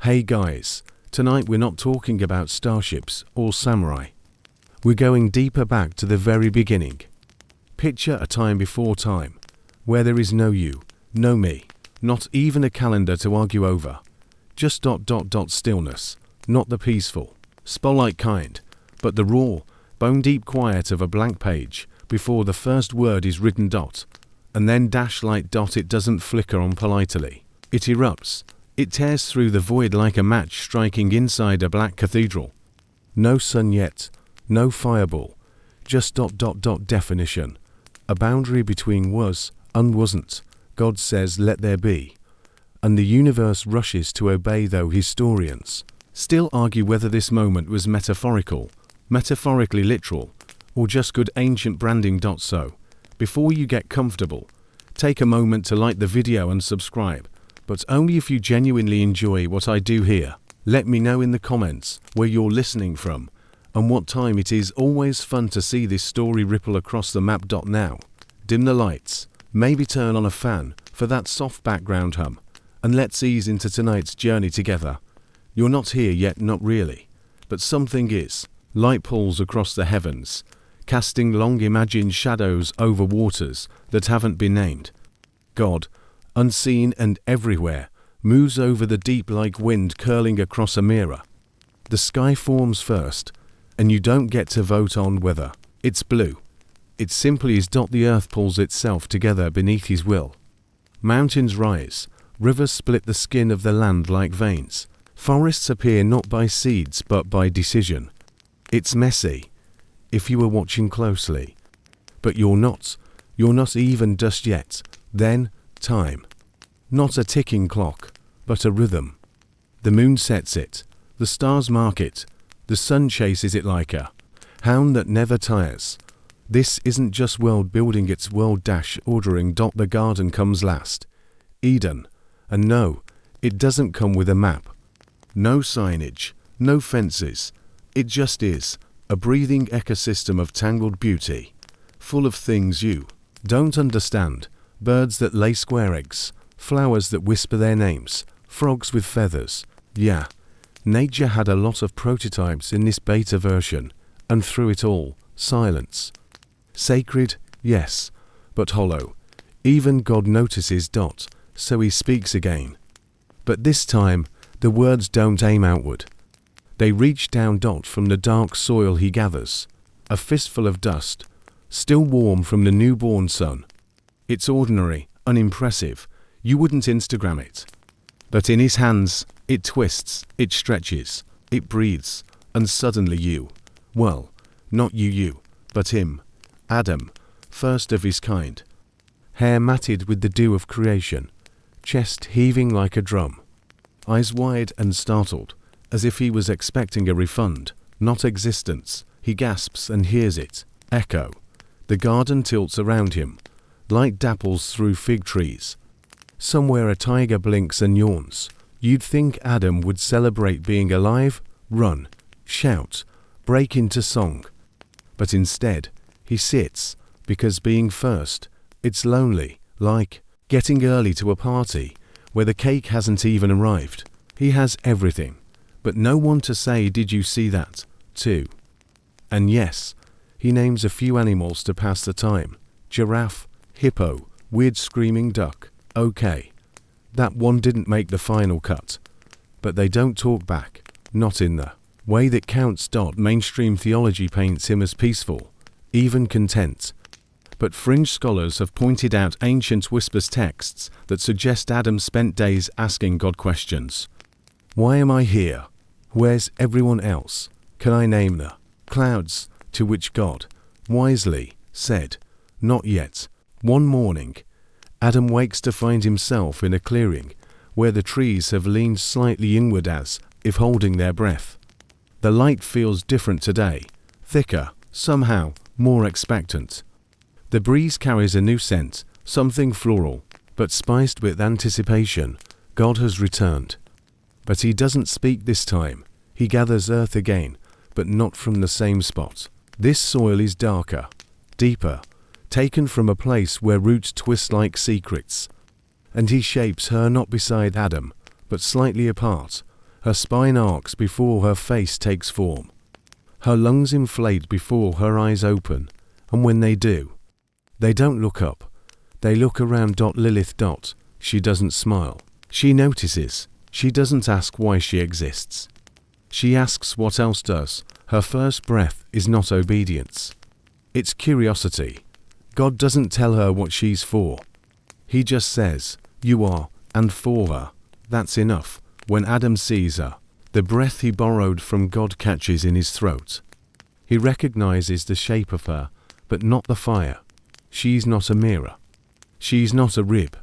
Hey guys, tonight we're not talking about starships or samurai. We're going deeper back to the very beginning. Picture a time before time, where there is no you, no me, not even a calendar to argue over. Just stillness, not the peaceful, spotlight kind, but the raw, bone-deep quiet of a blank page before the first word is written. And then light. It doesn't flicker on politely. It erupts. It tears through the void like a match striking inside a black cathedral. No sun yet, no fireball, just definition. A boundary between was and wasn't. God says let there be. And the universe rushes to obey, though historians still argue whether this moment was metaphorically literal, or just good ancient branding. So, before you get comfortable, take a moment to like the video and subscribe, but only if you genuinely enjoy what I do here. Let me know in the comments where you're listening from and what time it is. Always fun to see this story ripple across the map. Now, dim the lights, maybe turn on a fan for that soft background hum, and let's ease into tonight's journey together. You're not here yet, not really, but something is. Light pulls across the heavens, casting long imagined shadows over waters that haven't been named. God, unseen and everywhere, moves over the deep like wind curling across a mirror. The sky forms first, and you don't get to vote on whether it's blue. It simply is. The earth pulls itself together beneath his will. Mountains rise, rivers split the skin of the land like veins. Forests appear not by seeds but by decision. It's messy, if you were watching closely. But you're not even dust yet. Then, time. Not a ticking clock, but a rhythm. The moon sets it, the stars mark it, the sun chases it like a hound that never tires. This isn't just world building, it's world ordering. The garden comes last. Eden. And no, it doesn't come with a map. No signage, no fences. It just is, a breathing ecosystem of tangled beauty, full of things you don't understand. Birds that lay square eggs, flowers that whisper their names, frogs with feathers. Yeah, nature had a lot of prototypes in this beta version, and through it all, silence. Sacred, yes, but hollow. Even God notices. So he speaks again. But this time, the words don't aim outward. They reach down. From the dark soil he gathers a fistful of dust, still warm from the newborn sun. It's ordinary, unimpressive. You wouldn't Instagram it. But in his hands, it twists, it stretches, it breathes, and suddenly you. Well, not you, but him. Adam, first of his kind. Hair matted with the dew of creation, chest heaving like a drum. Eyes wide and startled, as if he was expecting a refund, not existence. He gasps and hears it echo. The garden tilts around him. Light dapples through fig trees. Somewhere a tiger blinks and yawns. You'd think Adam would celebrate being alive, run, shout, break into song. But instead, he sits, because being first, it's lonely, like getting early to a party where the cake hasn't even arrived. He has everything, but no one to say, did you see that, too? And yes, he names a few animals to pass the time. Giraffe, hippo, weird screaming duck. Okay, that one didn't make the final cut. But they don't talk back, not in the way that counts. Mainstream theology paints him as peaceful, even content. But fringe scholars have pointed out ancient whispers texts that suggest Adam spent days asking God questions. Why am I here? Where's everyone else? Can I name the clouds? To which God, wisely, said, not yet. One morning, Adam wakes to find himself in a clearing where the trees have leaned slightly inward as if holding their breath. The light feels different today, thicker, somehow more expectant. The breeze carries a new scent, something floral, but spiced with anticipation. God has returned. But he doesn't speak this time. He gathers earth again, but not from the same spot. This soil is darker, deeper, taken from a place where roots twist like secrets. And he shapes her not beside Adam, but slightly apart, Her spine arcs before her face takes form. Her lungs inflate before her eyes open, and when they do, they don't look up. They look around. Lilith. She doesn't smile. She notices. She doesn't ask why she exists. She asks what else does. Her first breath is not obedience. It's curiosity. God doesn't tell her what she's for. He just says, "You are," and for her. That's enough. When Adam sees her, the breath he borrowed from God catches in his throat. He recognizes the shape of her, but not the fire. She's not a mirror. She's not a rib.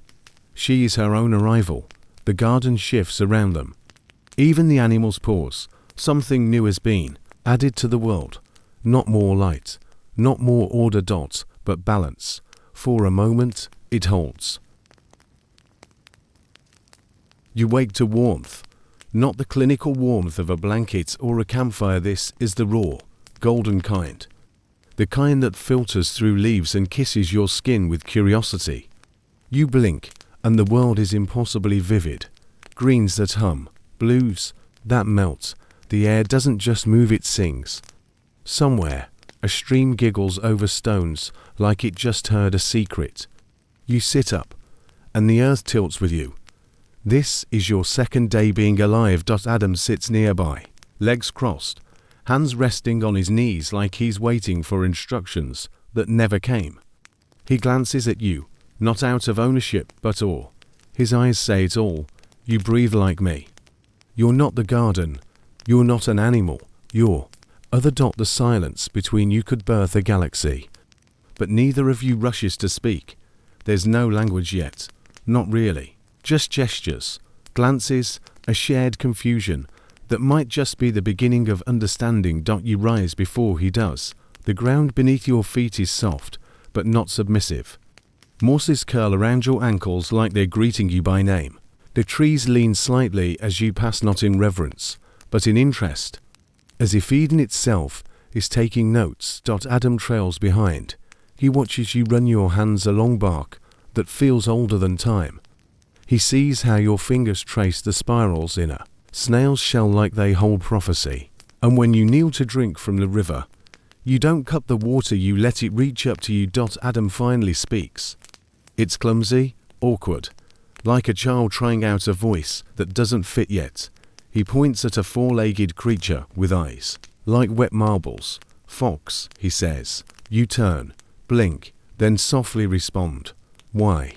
She is her own arrival. The garden shifts around them. Even the animals pause. Something new has been added to the world. Not more light, not more order. But balance. For a moment, it holds. You wake to warmth. Not the clinical warmth of a blanket or a campfire. This is the raw, golden kind. The kind that filters through leaves and kisses your skin with curiosity. You blink, and the world is impossibly vivid. Greens that hum, blues that melt. The air doesn't just move, it sings. Somewhere, a stream giggles over stones like it just heard a secret. You sit up, and the earth tilts with you. This is your second day being alive. Adam sits nearby, legs crossed, hands resting on his knees like he's waiting for instructions that never came. He glances at you, not out of ownership but awe. His eyes say it all. You breathe like me. You're not the garden. You're not an animal. You're other. The silence between you could birth a galaxy. But neither of you rushes to speak. There's no language yet. Not really. Just gestures, glances, a shared confusion that might just be the beginning of understanding. You rise before he does. The ground beneath your feet is soft, but not submissive. Mosses curl around your ankles like they're greeting you by name. The trees lean slightly as you pass, not in reverence, but in interest, as if Eden itself is taking notes. Adam trails behind. He watches you run your hands along bark that feels older than time. He sees how your fingers trace the spirals in a snail's shell like they hold prophecy. And when you kneel to drink from the river, you don't cup the water, you let it reach up to you. Adam finally speaks. It's clumsy, awkward, like a child trying out a voice that doesn't fit yet. He points at a four-legged creature with eyes like wet marbles. "Fox," he says. You turn, blink, then softly respond. "Why?"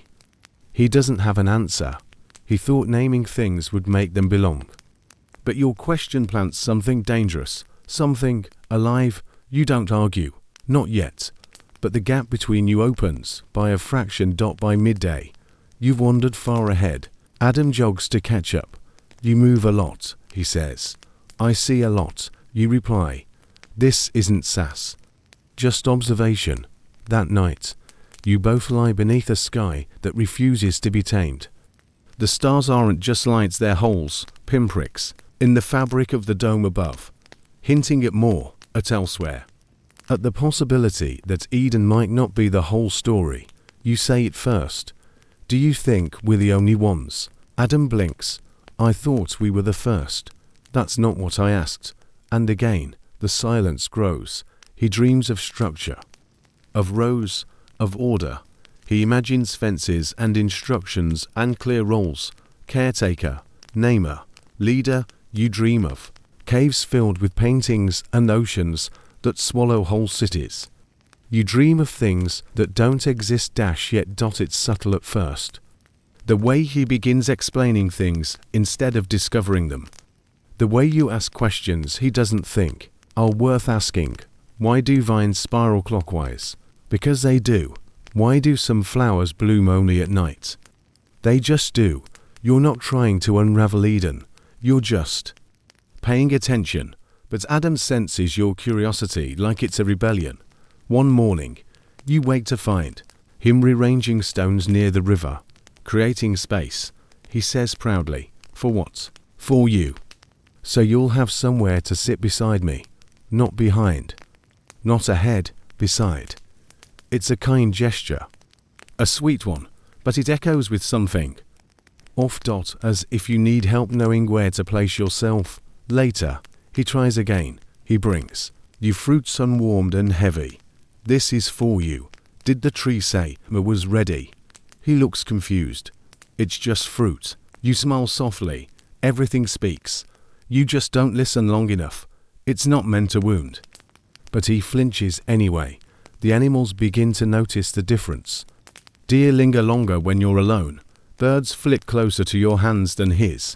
He doesn't have an answer. He thought naming things would make them belong. But your question plants something dangerous, something alive. You don't argue. Not yet. But the gap between you opens by a fraction. By midday, you've wandered far ahead. Adam jogs to catch up. "You move a lot," he says. "I see a lot," you reply. This isn't sass. Just observation. That night, you both lie beneath a sky that refuses to be tamed. The stars aren't just lights, they're holes, pinpricks, in the fabric of the dome above, hinting at more, at elsewhere. At the possibility that Eden might not be the whole story, you say it first. "Do you think we're the only ones?" Adam blinks. "I thought we were the first." "That's not what I asked." And again, the silence grows. He dreams of structure, of rows, of order. He imagines fences and instructions and clear roles. Caretaker, namer, leader. You dream of caves filled with paintings and oceans that swallow whole cities. You dream of things that don't exist. Yet. It's subtle at first. The way he begins explaining things instead of discovering them. The way you ask questions he doesn't think are worth asking. Why do vines spiral clockwise? Because they do. Why do some flowers bloom only at night? They just do. You're not trying to unravel Eden. You're just paying attention. But Adam senses your curiosity like it's a rebellion. One morning, you wake to find him rearranging stones near the river, creating space. He says proudly, "For what?" "For you. So you'll have somewhere to sit beside me. Not behind. Not ahead, beside." It's a kind gesture. A sweet one, but it echoes with something Off. As if you need help knowing where to place yourself. Later, he tries again. He brings you fruits unwarmed and heavy. This is for you. Did the tree say I was ready? He looks confused. It's just fruit. You smile softly. Everything speaks. You just don't listen long enough. It's not meant to wound. But he flinches anyway. The animals begin to notice the difference. Deer linger longer when you're alone. Birds flit closer to your hands than his.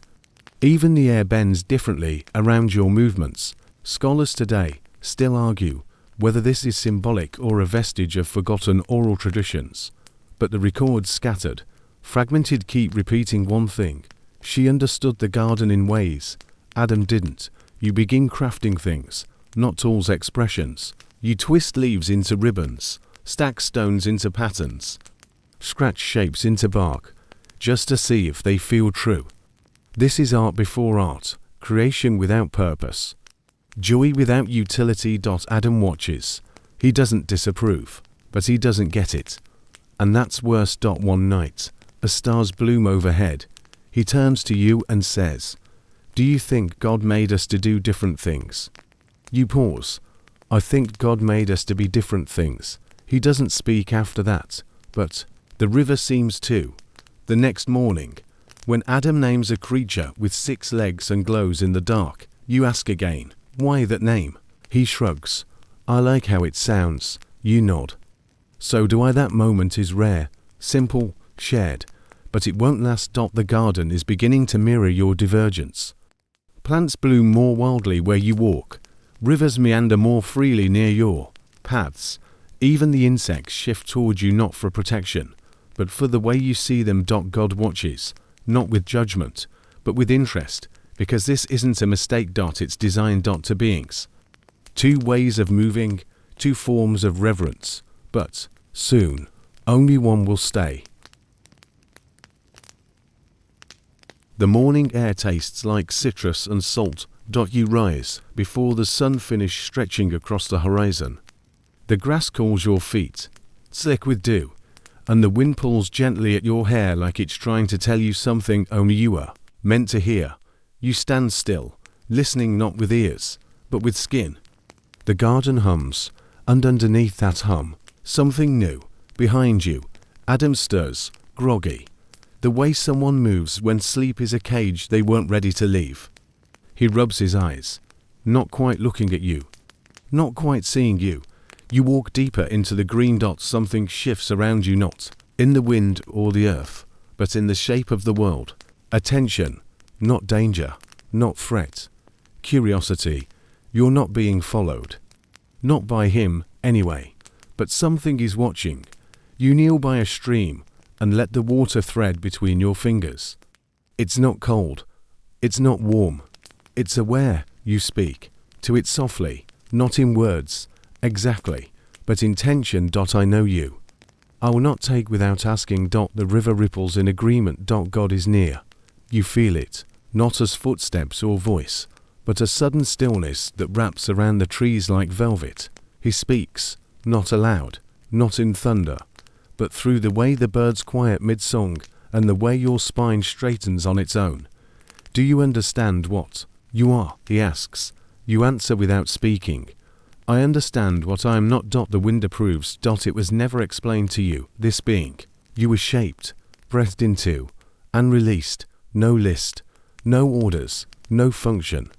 Even the air bends differently around your movements. Scholars today still argue whether this is symbolic or a vestige of forgotten oral traditions. But the records scattered, fragmented keep repeating one thing. She understood the garden in ways Adam didn't. You begin crafting things, not tools, expressions. You twist leaves into ribbons, stack stones into patterns, scratch shapes into bark, just to see if they feel true. This is art before art, creation without purpose. Joy without utility. Adam watches. He doesn't disapprove, but he doesn't get it. And that's worse. One night, as stars bloom overhead, he turns to you and says, "Do you think God made us to do different things?" You pause. "I think God made us to be different things." He doesn't speak after that, but the river seems to. The next morning, when Adam names a creature with 6 legs and glows in the dark, you ask again, "Why that name?" He shrugs. "I like how it sounds." You nod. So do I. That moment is rare, simple, shared, but it won't last. The garden is beginning to mirror your divergence. Plants bloom more wildly where you walk. Rivers meander more freely near your paths. Even the insects shift toward you, not for protection, but for the way you see them. God watches, not with judgment, but with interest, because this isn't a mistake. It's designed. To beings. 2 ways of moving, 2 forms of reverence, but soon, only one will stay. The morning air tastes like citrus and salt. You rise before the sun finishes stretching across the horizon. The grass cools your feet, slick with dew, and the wind pulls gently at your hair like it's trying to tell you something only you are meant to hear. You stand still, listening not with ears, but with skin. The garden hums, and underneath that hum, something new. Behind you, Adam stirs, groggy. The way someone moves when sleep is a cage they weren't ready to leave. He rubs his eyes, not quite looking at you, not quite seeing you. You walk deeper into the green. Something shifts around you, not in the wind or the earth, but in the shape of the world. Attention, not danger, not threat. Curiosity. You're not being followed. Not by him, anyway, but something is watching. You kneel by a stream and let the water thread between your fingers. It's not cold. It's not warm. It's aware. You speak to it softly, not in words, exactly, but in tension. I know you. I will not take without asking. The river ripples in agreement. God is near. You feel it, not as footsteps or voice, but a sudden stillness that wraps around the trees like velvet. He speaks, not aloud, not in thunder, but through the way the birds quiet mid-song and the way your spine straightens on its own. Do you understand what you are? He asks. You answer without speaking. I understand what I am not. The wind approves. It was never explained to you, this being. You were shaped, breathed into, and released. No list, no orders, no function.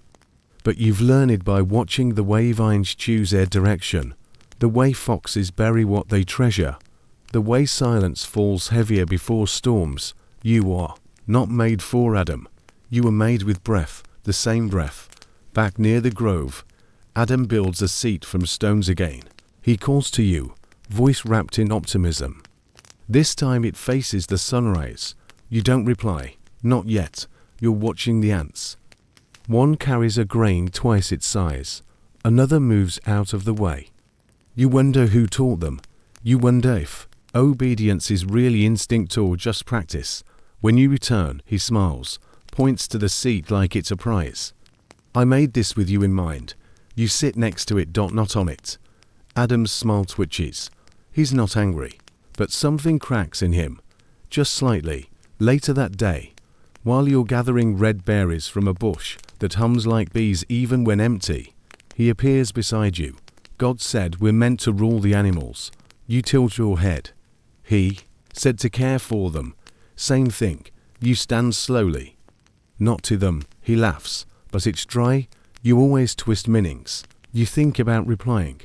But you've learned by watching the way vines choose their direction, the way foxes bury what they treasure, the way silence falls heavier before storms. You are not made for Adam. You were made with breath, the same breath. Back near the grove, Adam builds a seat from stones again. He calls to you, voice wrapped in optimism. This time it faces the sunrise. You don't reply, not yet. You're watching the ants. One carries a grain twice its size. Another moves out of the way. You wonder who taught them. You wonder if obedience is really instinct or just practice. When you return, he smiles, points to the seat like it's a prize. I made this with you in mind. You sit next to it. Not on it. Adam's smile twitches. He's not angry, but something cracks in him. Just slightly. Later that day, While you're gathering red berries from a bush that hums like bees even when empty, he appears beside you. God said we're meant to rule the animals. You tilt your head. He said to care for them. Same thing. You stand slowly. Not to them. He laughs. But it's dry. You always twist meanings. You think about replying,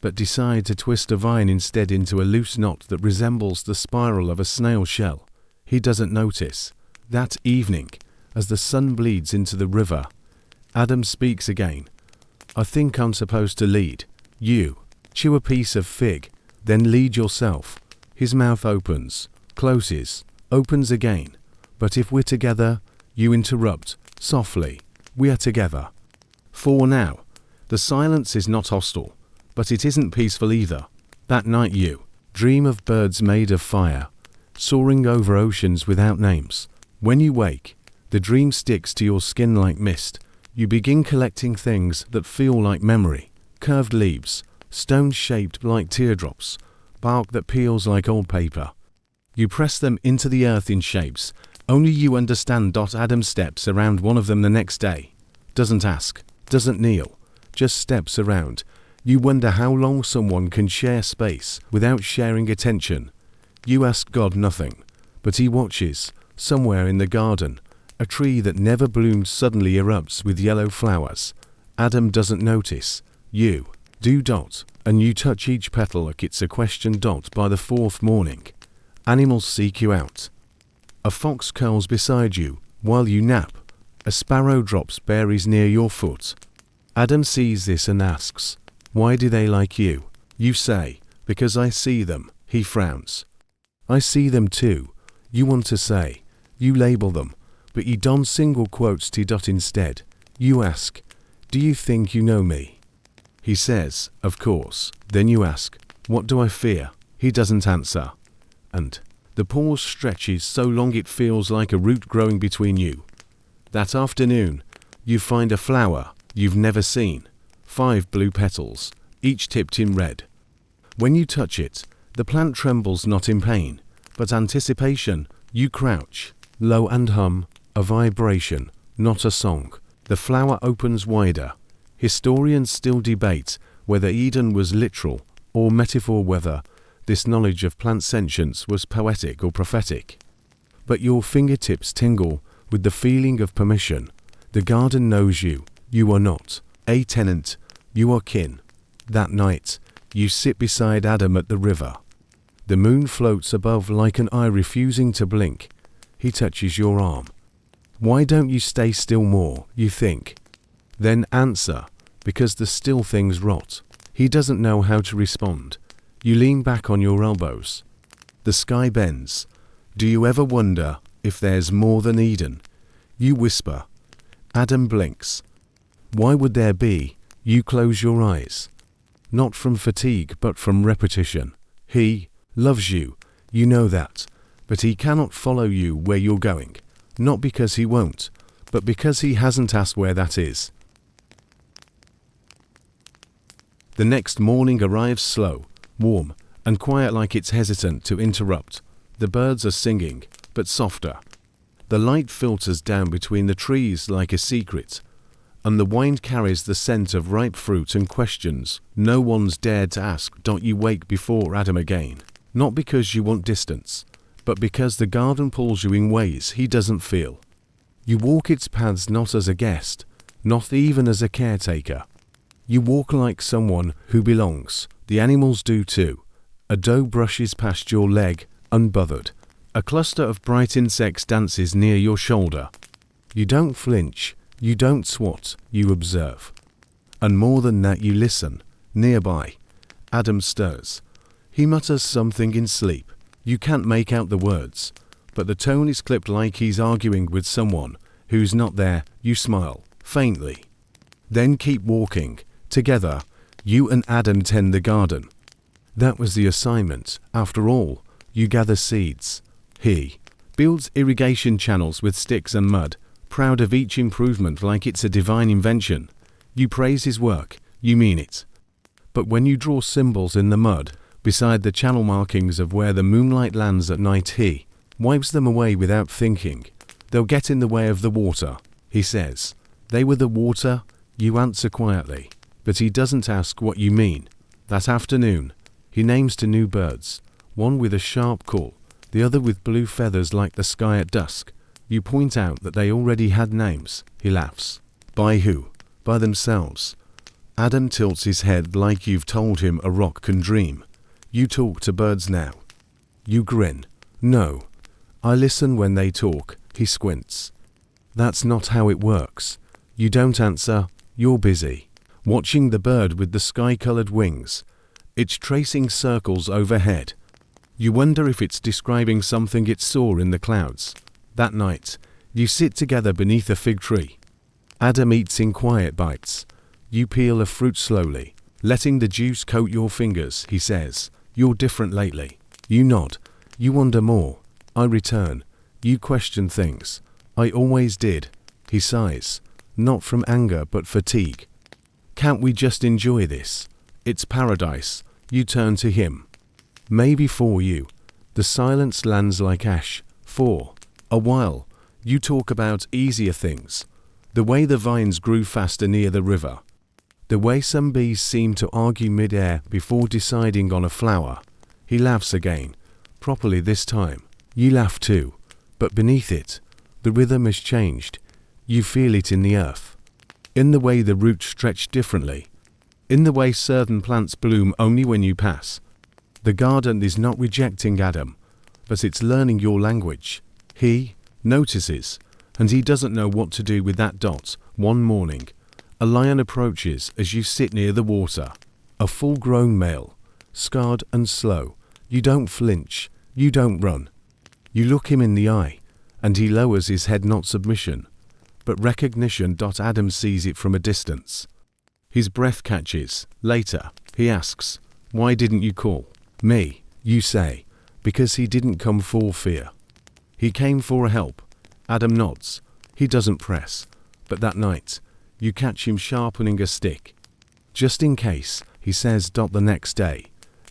but decide to twist a vine instead into a loose knot that resembles the spiral of a snail shell. He doesn't notice. That evening, as the sun bleeds into the river, Adam speaks again. I think I'm supposed to lead. You chew a piece of fig, then lead yourself. His mouth opens, closes, opens again. But if we're together, you interrupt, softly. We are together. For now, the silence is not hostile, but it isn't peaceful either. That night you dream of birds made of fire, soaring over oceans without names. When you wake, the dream sticks to your skin like mist. You begin collecting things that feel like memory. Curved leaves, stones shaped like teardrops, bark that peels like old paper. You press them into the earth in shapes. Only you understand. Adam steps around one of them the next day. Doesn't ask, doesn't kneel, just steps around. You wonder how long someone can share space without sharing attention. You ask God nothing, but he watches. Somewhere in the garden, a tree that never bloomed suddenly erupts with yellow flowers. Adam doesn't notice. You do. And you touch each petal like it's a question. By the fourth morning, animals seek you out. A fox curls beside you while you nap. A sparrow drops berries near your foot. Adam sees this and asks, why do they like you? You say, because I see them. He frowns. I see them too. You want to say. You label them, but you don't single quotes T. Instead. You ask, do you think you know me? He says, of course. Then you ask, what do I fear? He doesn't answer. And the pause stretches so long it feels like a root growing between you. That afternoon, you find a flower you've never seen. 5 blue petals, each tipped in red. When you touch it, the plant trembles not in pain, but anticipation. You crouch, low and hum, a vibration, not a song. The flower opens wider. Historians still debate whether Eden was literal or metaphor, whether this knowledge of plant sentience was poetic or prophetic. But your fingertips tingle with the feeling of permission. The garden knows you. You are not a tenant. You are kin. That night, you sit beside Adam at the river. The moon floats above like an eye refusing to blink. He touches your arm. Why don't you stay still more, you think? Then answer, because the still things rot. He doesn't know how to respond. You lean back on your elbows. The sky bends. Do you ever wonder if there's more than Eden? You whisper. Adam blinks. Why would there be? You close your eyes. Not from fatigue, but from repetition. He loves you, you know that, but he cannot follow you where you're going. Not because he won't, but because he hasn't asked where that is. The next morning arrives slow, warm, and quiet, like it's hesitant to interrupt. The birds are singing, but softer. The light filters down between the trees like a secret, and the wind carries the scent of ripe fruit and questions no one's dared to ask. You wake before Adam again, not because you want distance, but because the garden pulls you in ways he doesn't feel. You walk its paths not as a guest, not even as a caretaker. You walk like someone who belongs. The animals do too. A doe brushes past your leg, unbothered. A cluster of bright insects dances near your shoulder. You don't flinch, you don't swat, you observe. And more than that, you listen. Nearby, Adam stirs. He mutters something in sleep. You can't make out the words, but the tone is clipped like he's arguing with someone who's not there. You smile, faintly. Then keep walking. Together, you and Adam tend the garden. That was the assignment. After all, you gather seeds. He builds irrigation channels with sticks and mud, proud of each improvement like it's a divine invention. You praise his work, you mean it. But when you draw symbols in the mud, beside the channel markings of where the moonlight lands at night, he wipes them away without thinking. They'll get in the way of the water, he says. They were the water, you answer quietly. But he doesn't ask what you mean. That afternoon, he names 2 new birds, one with a sharp call, the other with blue feathers like the sky at dusk. You point out that they already had names. He laughs. By who? By themselves. Adam tilts his head like you've told him a rock can dream. You talk to birds now. You grin. No. I listen when they talk. He squints. That's not how it works. You don't answer. You're busy. Watching the bird with the sky-colored wings. It's tracing circles overhead. You wonder if it's describing something it saw in the clouds. That night, you sit together beneath a fig tree. Adam eats in quiet bites. You peel a fruit slowly, letting the juice coat your fingers. He says, "You're different lately." You nod. You wonder more. I return. You question things. I always did. He sighs. Not from anger but fatigue. Can't we just enjoy this? It's paradise. You turn to him. Maybe for you. The silence lands like ash. For a while, you talk about easier things. The way the vines grew faster near the river. The way some bees seem to argue mid-air before deciding on a flower. He laughs again. Properly this time. You laugh too. But beneath it, the rhythm has changed. You feel it in the earth. In the way the roots stretch differently. In the way certain plants bloom only when you pass. The garden is not rejecting Adam, but it's learning your language. He notices, and he doesn't know what to do with that dot. One morning, a lion approaches as you sit near the water. A full-grown male, scarred and slow. You don't flinch. You don't run. You look him in the eye, and he lowers his head, not submission, but recognition. Adam sees it from a distance. His breath catches. Later, he asks, "Why didn't you call me?" You say, "Because he didn't come for fear. He came for help." Adam nods. He doesn't press. But that night, you catch him sharpening a stick. "Just in case," he says. The next day,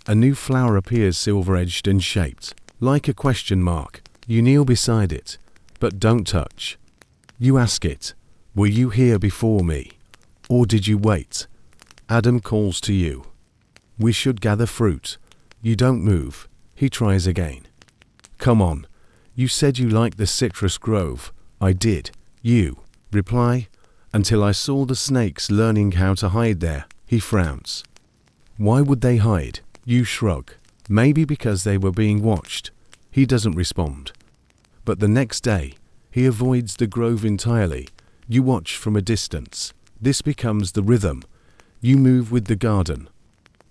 a new flower appears, silver-edged and shaped, like a question mark. You kneel beside it, but don't touch. You ask it, "Were you here before me? Or did you wait?" Adam calls to you. "We should gather fruit." You don't move. He tries again. "Come on. You said you liked the citrus grove." "I did." You reply, "Until I saw the snakes learning how to hide there." He frowns. "Why would they hide?" You shrug. "Maybe because they were being watched." He doesn't respond. But the next day, he avoids the grove entirely. You watch from a distance. This becomes the rhythm. You move with the garden.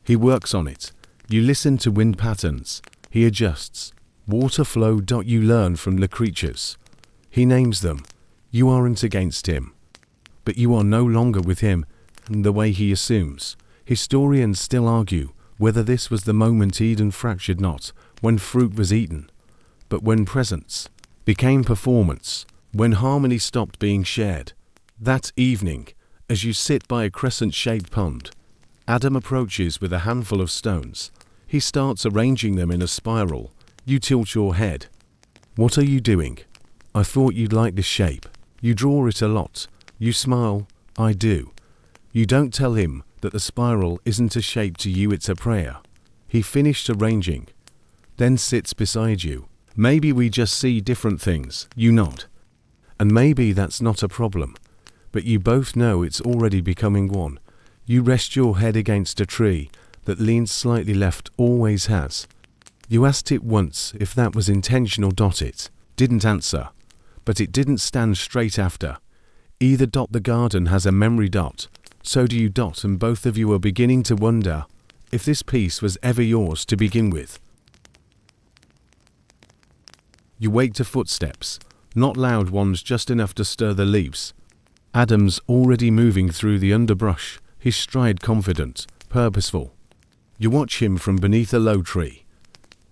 He works on it. You listen to wind patterns. He adjusts. Water flow. You learn from the creatures. He names them. You aren't against him. But you are no longer with him in the way he assumes. Historians still argue whether this was the moment Eden fractured, not when fruit was eaten, but when presence became performance, when harmony stopped being shared. That evening, as you sit by a crescent-shaped pond, Adam approaches with a handful of stones. He starts arranging them in a spiral. You tilt your head. "What are you doing?" "I thought you'd like this shape." You draw it a lot. You smile. "I do." You don't tell him that the spiral isn't a shape to you, it's a prayer. He finished arranging, then sits beside you. "Maybe we just see different things." You nod. "And maybe that's not a problem." But you both know it's already becoming one. You rest your head against a tree that leans slightly left, always has. You asked it once if that was intentional. It didn't answer, but it didn't stand straight after. Either. The garden has a memory. So do you. And both of you are beginning to wonder if this piece was ever yours to begin with. You wake to footsteps, not loud ones, just enough to stir the leaves. Adam's already moving through the underbrush, his stride confident, purposeful. You watch him from beneath a low tree.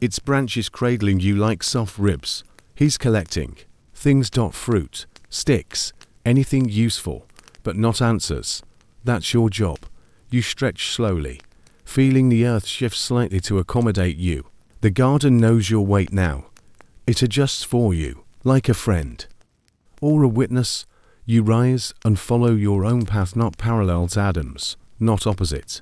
Its branches cradling you like soft ribs. He's collecting things. Fruit, sticks, anything useful, but not answers. That's your job. You stretch slowly, feeling the earth shift slightly to accommodate you. The garden knows your weight now. It adjusts for you, like a friend. Or a witness? You rise and follow your own path, not parallel to Adam's, not opposite.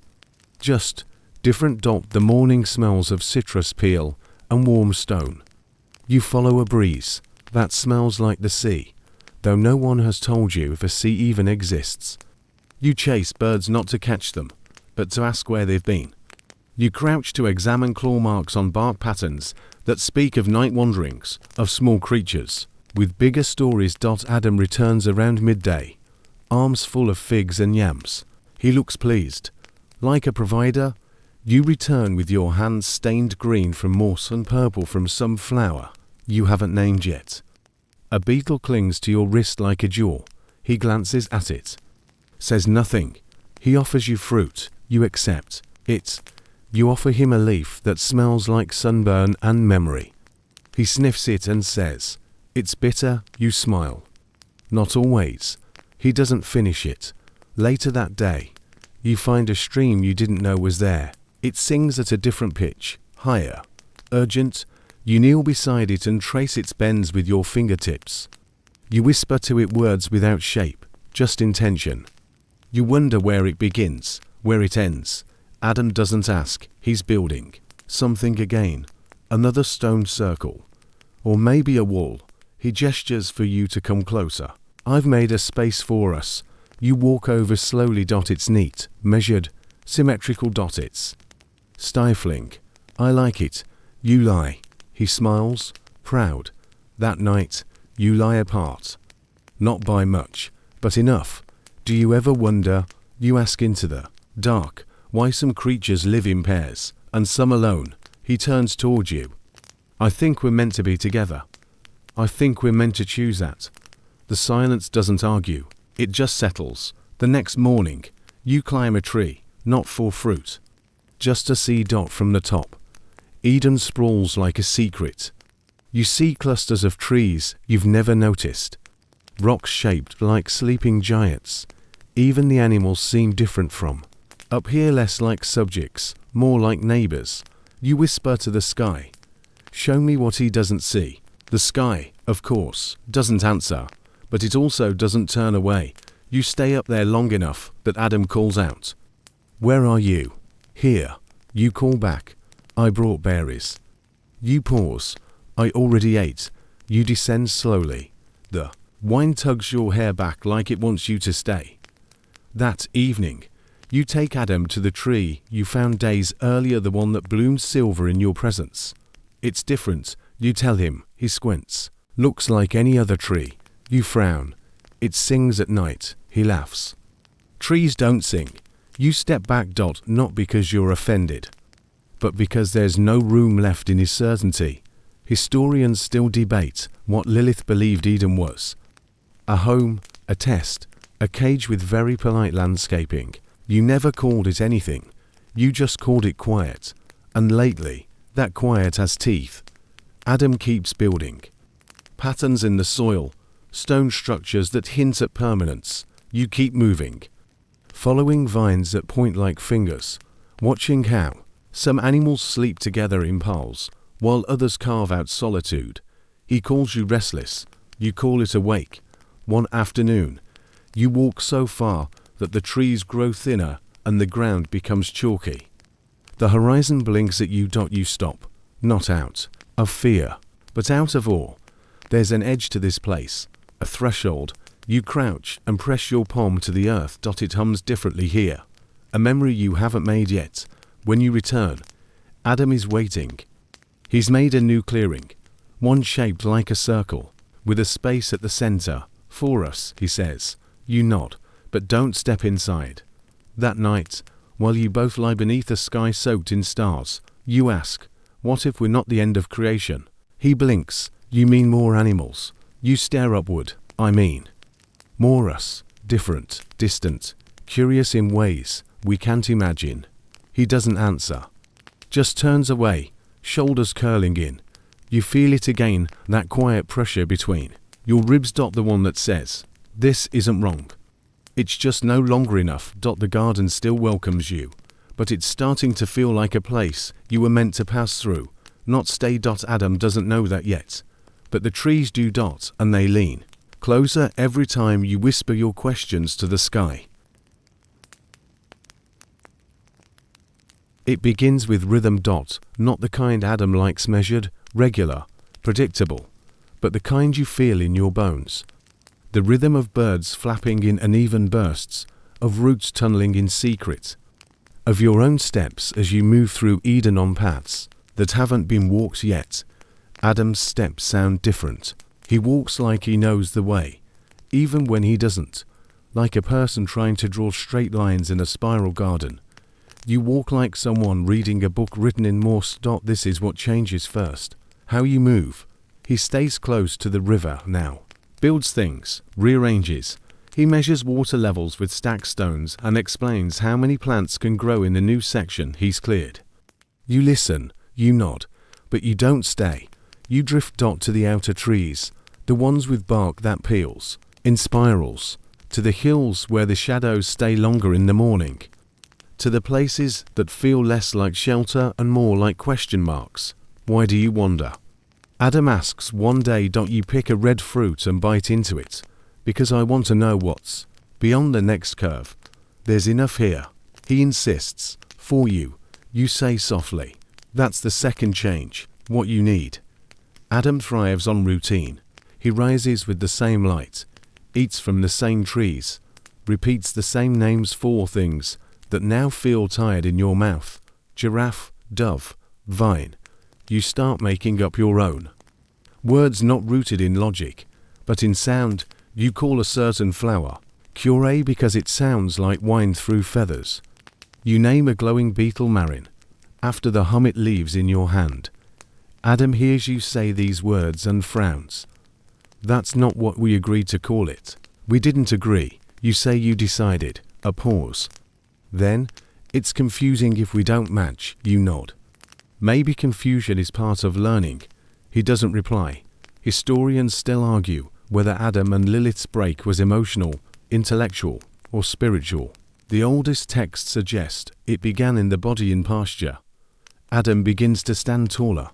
Just different. The morning smells of citrus peel and warm stone. You follow a breeze that smells like the sea, though no one has told you if a sea even exists. You chase birds not to catch them, but to ask where they've been. You crouch to examine claw marks on bark patterns that speak of night wanderings, of small creatures with bigger stories. Adam returns around midday, arms full of figs and yams. He looks pleased. Like a provider, you return with your hands stained green from moss and purple from some flower you haven't named yet. A beetle clings to your wrist like a jewel. He glances at it, says nothing. He offers you fruit. You accept it. You offer him a leaf that smells like sunburn and memory. He sniffs it and says, "It's bitter." You smile. Not always. He doesn't finish it. Later that day, you find a stream you didn't know was there. It sings at a different pitch, higher, urgent. You kneel beside it and trace its bends with your fingertips. You whisper to it words without shape, just intention. You wonder where it begins, where it ends. Adam doesn't ask. He's building something again. Another stone circle. Or maybe a wall. He gestures for you to come closer. "I've made a space for us." You walk over slowly. It's neat, measured, symmetrical. It's stifling. "I like it." You lie. He smiles, proud. That night, you lie apart. Not by much, but enough. Do you ever wonder, you ask into the dark, why some creatures live in pairs, and some alone? He turns toward you. "I think we're meant to be together. I think we're meant to choose that." The silence doesn't argue. It just settles. The next morning, you climb a tree, not for fruit, just to see from the top. Eden sprawls like a secret. You see clusters of trees you've never noticed. Rocks shaped like sleeping giants. Even the animals seem different from. Up here, less like subjects, more like neighbors. You whisper to the sky, "Show me what he doesn't see." The sky, of course, doesn't answer, but it also doesn't turn away. You stay up there long enough that Adam calls out, "Where are you?" "Here." You call back, "I brought berries." You pause. "I already ate." You descend slowly. The wine tugs your hair back like it wants you to stay. That evening, you take Adam to the tree you found days earlier, the one that bloomed silver in your presence. "It's different," you tell him. He squints. "Looks like any other tree." You frown. "It sings at night." He laughs. "Trees don't sing." You step back. Not because you're offended, but because there's no room left in his certainty. Historians still debate what Lilith believed Eden was. A home, a test, a cage with very polite landscaping. You never called it anything. You just called it quiet. And lately, that quiet has teeth. Adam keeps building. Patterns in the soil, stone structures that hint at permanence. You keep moving. Following vines that point like fingers. Watching how some animals sleep together in piles, while others carve out solitude. He calls you restless. You call it awake. One afternoon, you walk so far that the trees grow thinner and the ground becomes chalky. The horizon blinks at you. You stop. Not out of fear, but out of awe. There's an edge to this place, a threshold. You crouch and press your palm to the earth. It hums differently here. A memory you haven't made yet. When you return, Adam is waiting. He's made a new clearing, one shaped like a circle, with a space at the center. "For us," he says. You nod, but don't step inside. That night, while you both lie beneath a sky soaked in stars, you ask, "What if we're not the end of creation?" He blinks. "You mean more animals?" You stare upward. "I mean more us, different, distant, curious in ways we can't imagine." He doesn't answer, just turns away, shoulders curling in. You feel it again, that quiet pressure between your ribs. The one that says, "This isn't wrong. It's just no longer enough." The garden still welcomes you, but it's starting to feel like a place you were meant to pass through, not stay. Adam doesn't know that yet, but the trees do. And they lean closer every time you whisper your questions to the sky. It begins with rhythm. Not the kind Adam likes measured, regular, predictable, but the kind you feel in your bones. The rhythm of birds flapping in uneven bursts, of roots tunneling in secret, of your own steps as you move through Eden on paths that haven't been walked yet. Adam's steps sound different. He walks like he knows the way, even when he doesn't, like a person trying to draw straight lines in a spiral garden. You walk like someone reading a book written in Morse. This is what changes first. How you move. He stays close to the river now, builds things, rearranges. He measures water levels with stacked stones and explains how many plants can grow in the new section he's cleared. You listen, you nod, but you don't stay. You drift to the outer trees, the ones with bark that peels, in spirals, to the hills where the shadows stay longer in the morning, to the places that feel less like shelter and more like question marks. Why do you wander? Adam asks one day, don't you pick a red fruit and bite into it? Because I want to know what's beyond the next curve. There's enough here. He insists. For you. You say softly. That's the second change. What you need. Adam thrives on routine. He rises with the same light, eats from the same trees, repeats the same names for things that now feel tired in your mouth. Giraffe, dove, vine. You start making up your own. Words not rooted in logic, but in sound. You call a certain flower Curé because it sounds like wine through feathers. You name a glowing beetle Marin, after the hum it leaves in your hand. Adam hears you say these words and frowns. That's not what we agreed to call it. We didn't agree. You say you decided. A pause. Then, it's confusing if we don't match. You nod. Maybe confusion is part of learning. He doesn't reply. Historians still argue whether Adam and Lilith's break was emotional, intellectual, or spiritual. The oldest texts suggest it began in the body in pasture. Adam begins to stand taller.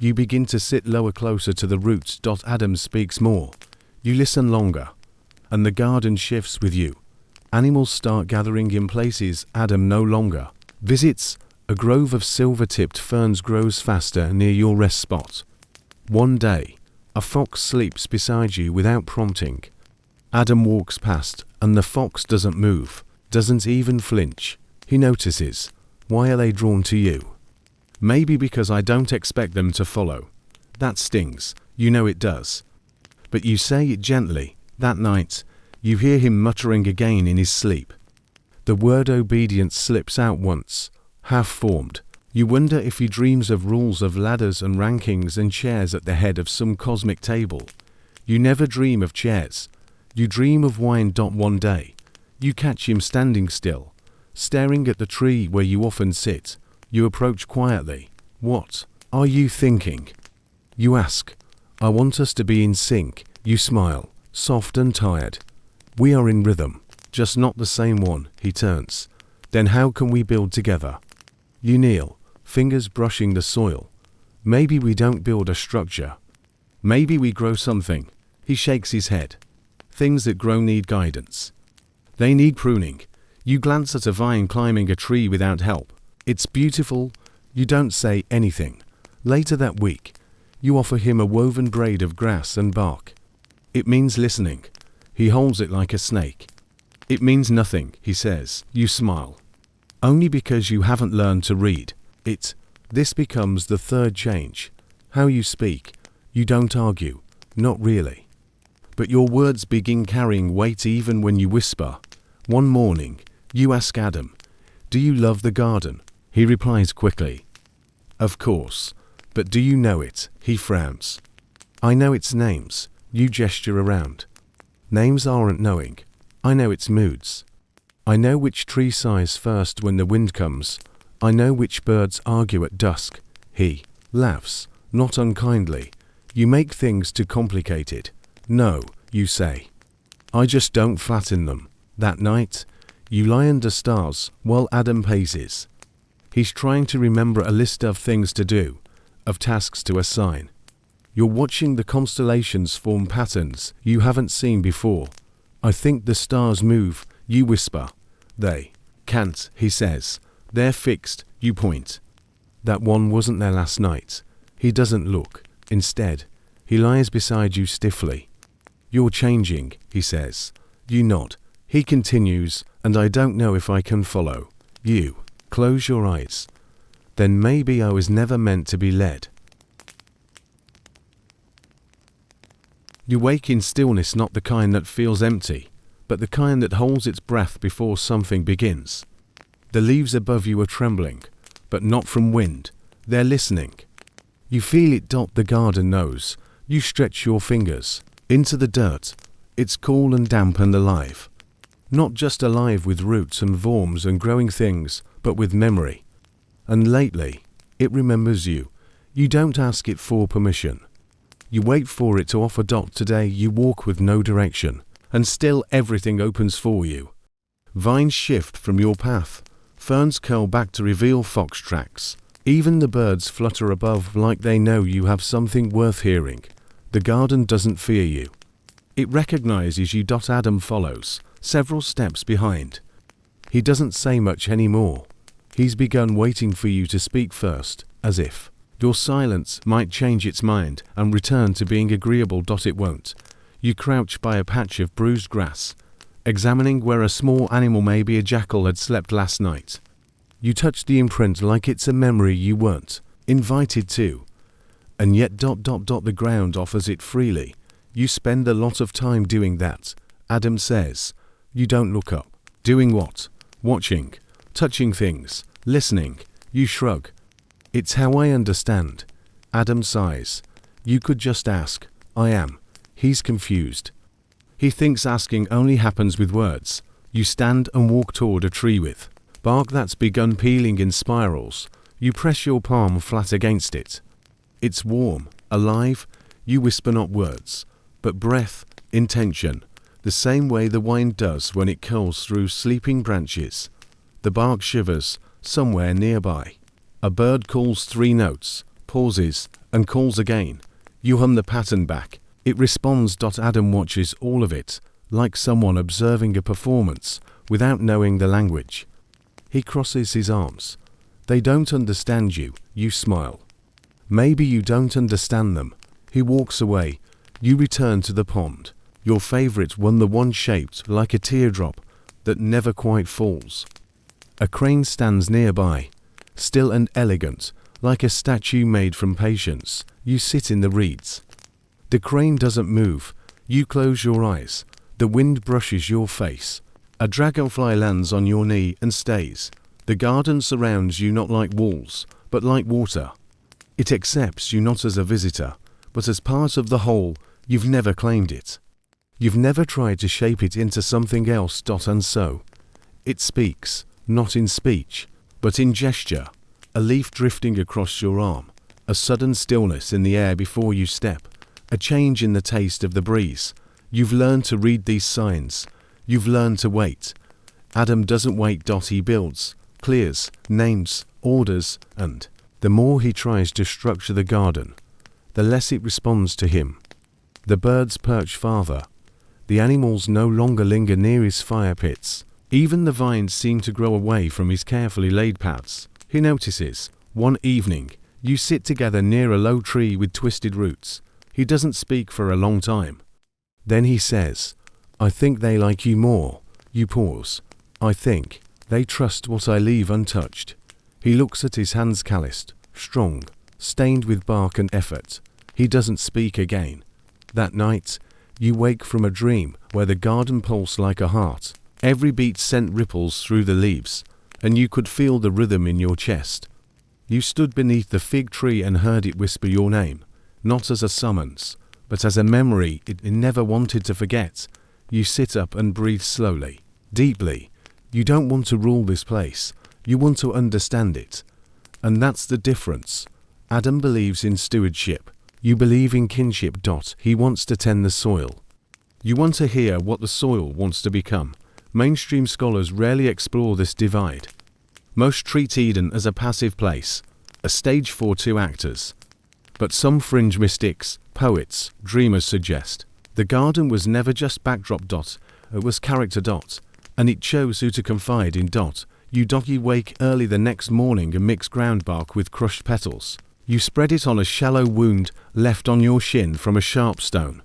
You begin to sit lower, closer to the roots. Adam speaks more. You listen longer. And the garden shifts with you. Animals start gathering in places Adam no longer visits. A grove of silver-tipped ferns grows faster near your rest spot. One day, a fox sleeps beside you without prompting. Adam walks past, and the fox doesn't move, doesn't even flinch. He notices. Why are they drawn to you? Maybe because I don't expect them to follow. That stings. You know it does. But you say it gently. That night, you hear him muttering again in his sleep. The word obedience slips out once, half-formed. You wonder if he dreams of rules of ladders and rankings and chairs at the head of some cosmic table. You never dream of chairs. You dream of wine. One day, you catch him standing still, staring at the tree where you often sit. You approach quietly. What are you thinking? You ask. I want us to be in sync. You smile, soft and tired. We are in rhythm, just not the same one. He turns. Then how can we build together? You kneel, fingers brushing the soil. Maybe we don't build a structure. Maybe we grow something. He shakes his head. Things that grow need guidance. They need pruning. You glance at a vine climbing a tree without help. It's beautiful. You don't say anything. Later that week, you offer him a woven braid of grass and bark. It means listening. He holds it like a snake. It means nothing, he says. You smile. Only because you haven't learned to read. This becomes the third change. How you speak. You don't argue. Not really. But your words begin carrying weight even when you whisper. One morning, you ask Adam, do you love the garden? He replies quickly. Of course. But do you know it? He frowns. I know its names. You gesture around. Names aren't knowing. I know its moods. I know which tree sighs first when the wind comes. I know which birds argue at dusk. He laughs, not unkindly. You make things too complicated. No, you say. I just don't flatten them. That night, you lie under stars while Adam paces. He's trying to remember a list of things to do, of tasks to assign. You're watching the constellations form patterns you haven't seen before. I think the stars move, you whisper. They can't, he says. They're fixed, you point. That one wasn't there last night. He doesn't look. Instead, he lies beside you stiffly. You're changing, he says. You nod. He continues, and I don't know if I can follow. You close your eyes. Then maybe I was never meant to be led. You wake in stillness, not the kind that feels empty, but the kind that holds its breath before something begins. The leaves above you are trembling, but not from wind. They're listening. You feel it dot the garden knows. You stretch your fingers into the dirt. It's cool and damp and alive. Not just alive with roots and worms and growing things, but with memory. And lately, it remembers you. You don't ask it for permission. You wait for it to offer. Today you walk with no direction, and still everything opens for you. Vines shift from your path. Ferns curl back to reveal fox tracks. Even the birds flutter above like they know you have something worth hearing. The garden doesn't fear you. It recognizes you. Adam follows, several steps behind. He doesn't say much anymore. He's begun waiting for you to speak first, as if your silence might change its mind and return to being agreeable. It won't. You crouch by a patch of bruised grass, examining where a small animal, maybe a jackal, had slept last night. You touch the imprint like it's a memory you weren't invited to. And yet the ground offers it freely. You spend a lot of time doing that, Adam says. You don't look up. Doing what? Watching, touching things, listening. You shrug. It's how I understand. Adam sighs. You could just ask. I am. He's confused. He thinks asking only happens with words. You stand and walk toward a tree with bark that's begun peeling in spirals. You press your palm flat against it. It's warm, alive. You whisper not words, but breath, intention, the same way the wind does when it curls through sleeping branches. The bark shivers somewhere nearby. A bird calls 3 notes, pauses, and calls again. You hum the pattern back. It responds. Adam watches all of it, like someone observing a performance, without knowing the language. He crosses his arms. They don't understand you. You smile. Maybe you don't understand them. He walks away. You return to the pond. Your favorite one, the one shaped like a teardrop that never quite falls. A crane stands nearby, still and elegant, like a statue made from patience. You sit in the reeds. The crane doesn't move. You close your eyes. The wind brushes your face. A dragonfly lands on your knee and stays. The garden surrounds you not like walls, but like water. It accepts you not as a visitor, but as part of the whole. You've never claimed it. You've never tried to shape it into something else. And so, it speaks, not in speech, but in gesture. A leaf drifting across your arm. A sudden stillness in the air before you step. A change in the taste of the breeze. You've learned to read these signs. You've learned to wait. Adam doesn't wait. He builds, clears, names, orders, and the more he tries to structure the garden, the less it responds to him. The birds perch farther. The animals no longer linger near his fire pits. Even the vines seem to grow away from his carefully laid paths. He notices, one evening, you sit together near a low tree with twisted roots. He doesn't speak for a long time. Then he says, I think they like you more. You pause. I think they trust what I leave untouched. He looks at his hands, calloused, strong, stained with bark and effort. He doesn't speak again. That night, you wake from a dream where the garden pulsed like a heart. Every beat sent ripples through the leaves, and you could feel the rhythm in your chest. You stood beneath the fig tree and heard it whisper your name, not as a summons, but as a memory it never wanted to forget. You sit up and breathe slowly, deeply. You don't want to rule this place. You want to understand it. And that's the difference. Adam believes in stewardship. You believe in kinship. He wants to tend the soil. You want to hear what the soil wants to become. Mainstream scholars rarely explore this divide. Most treat Eden as a passive place, a stage for 2 actors. But some fringe mystics, Poets, dreamers suggest. The garden was never just backdrop. It was character. And it chose who to confide in. You wake early the next morning and mix ground bark with crushed petals. You spread it on a shallow wound left on your shin from a sharp stone.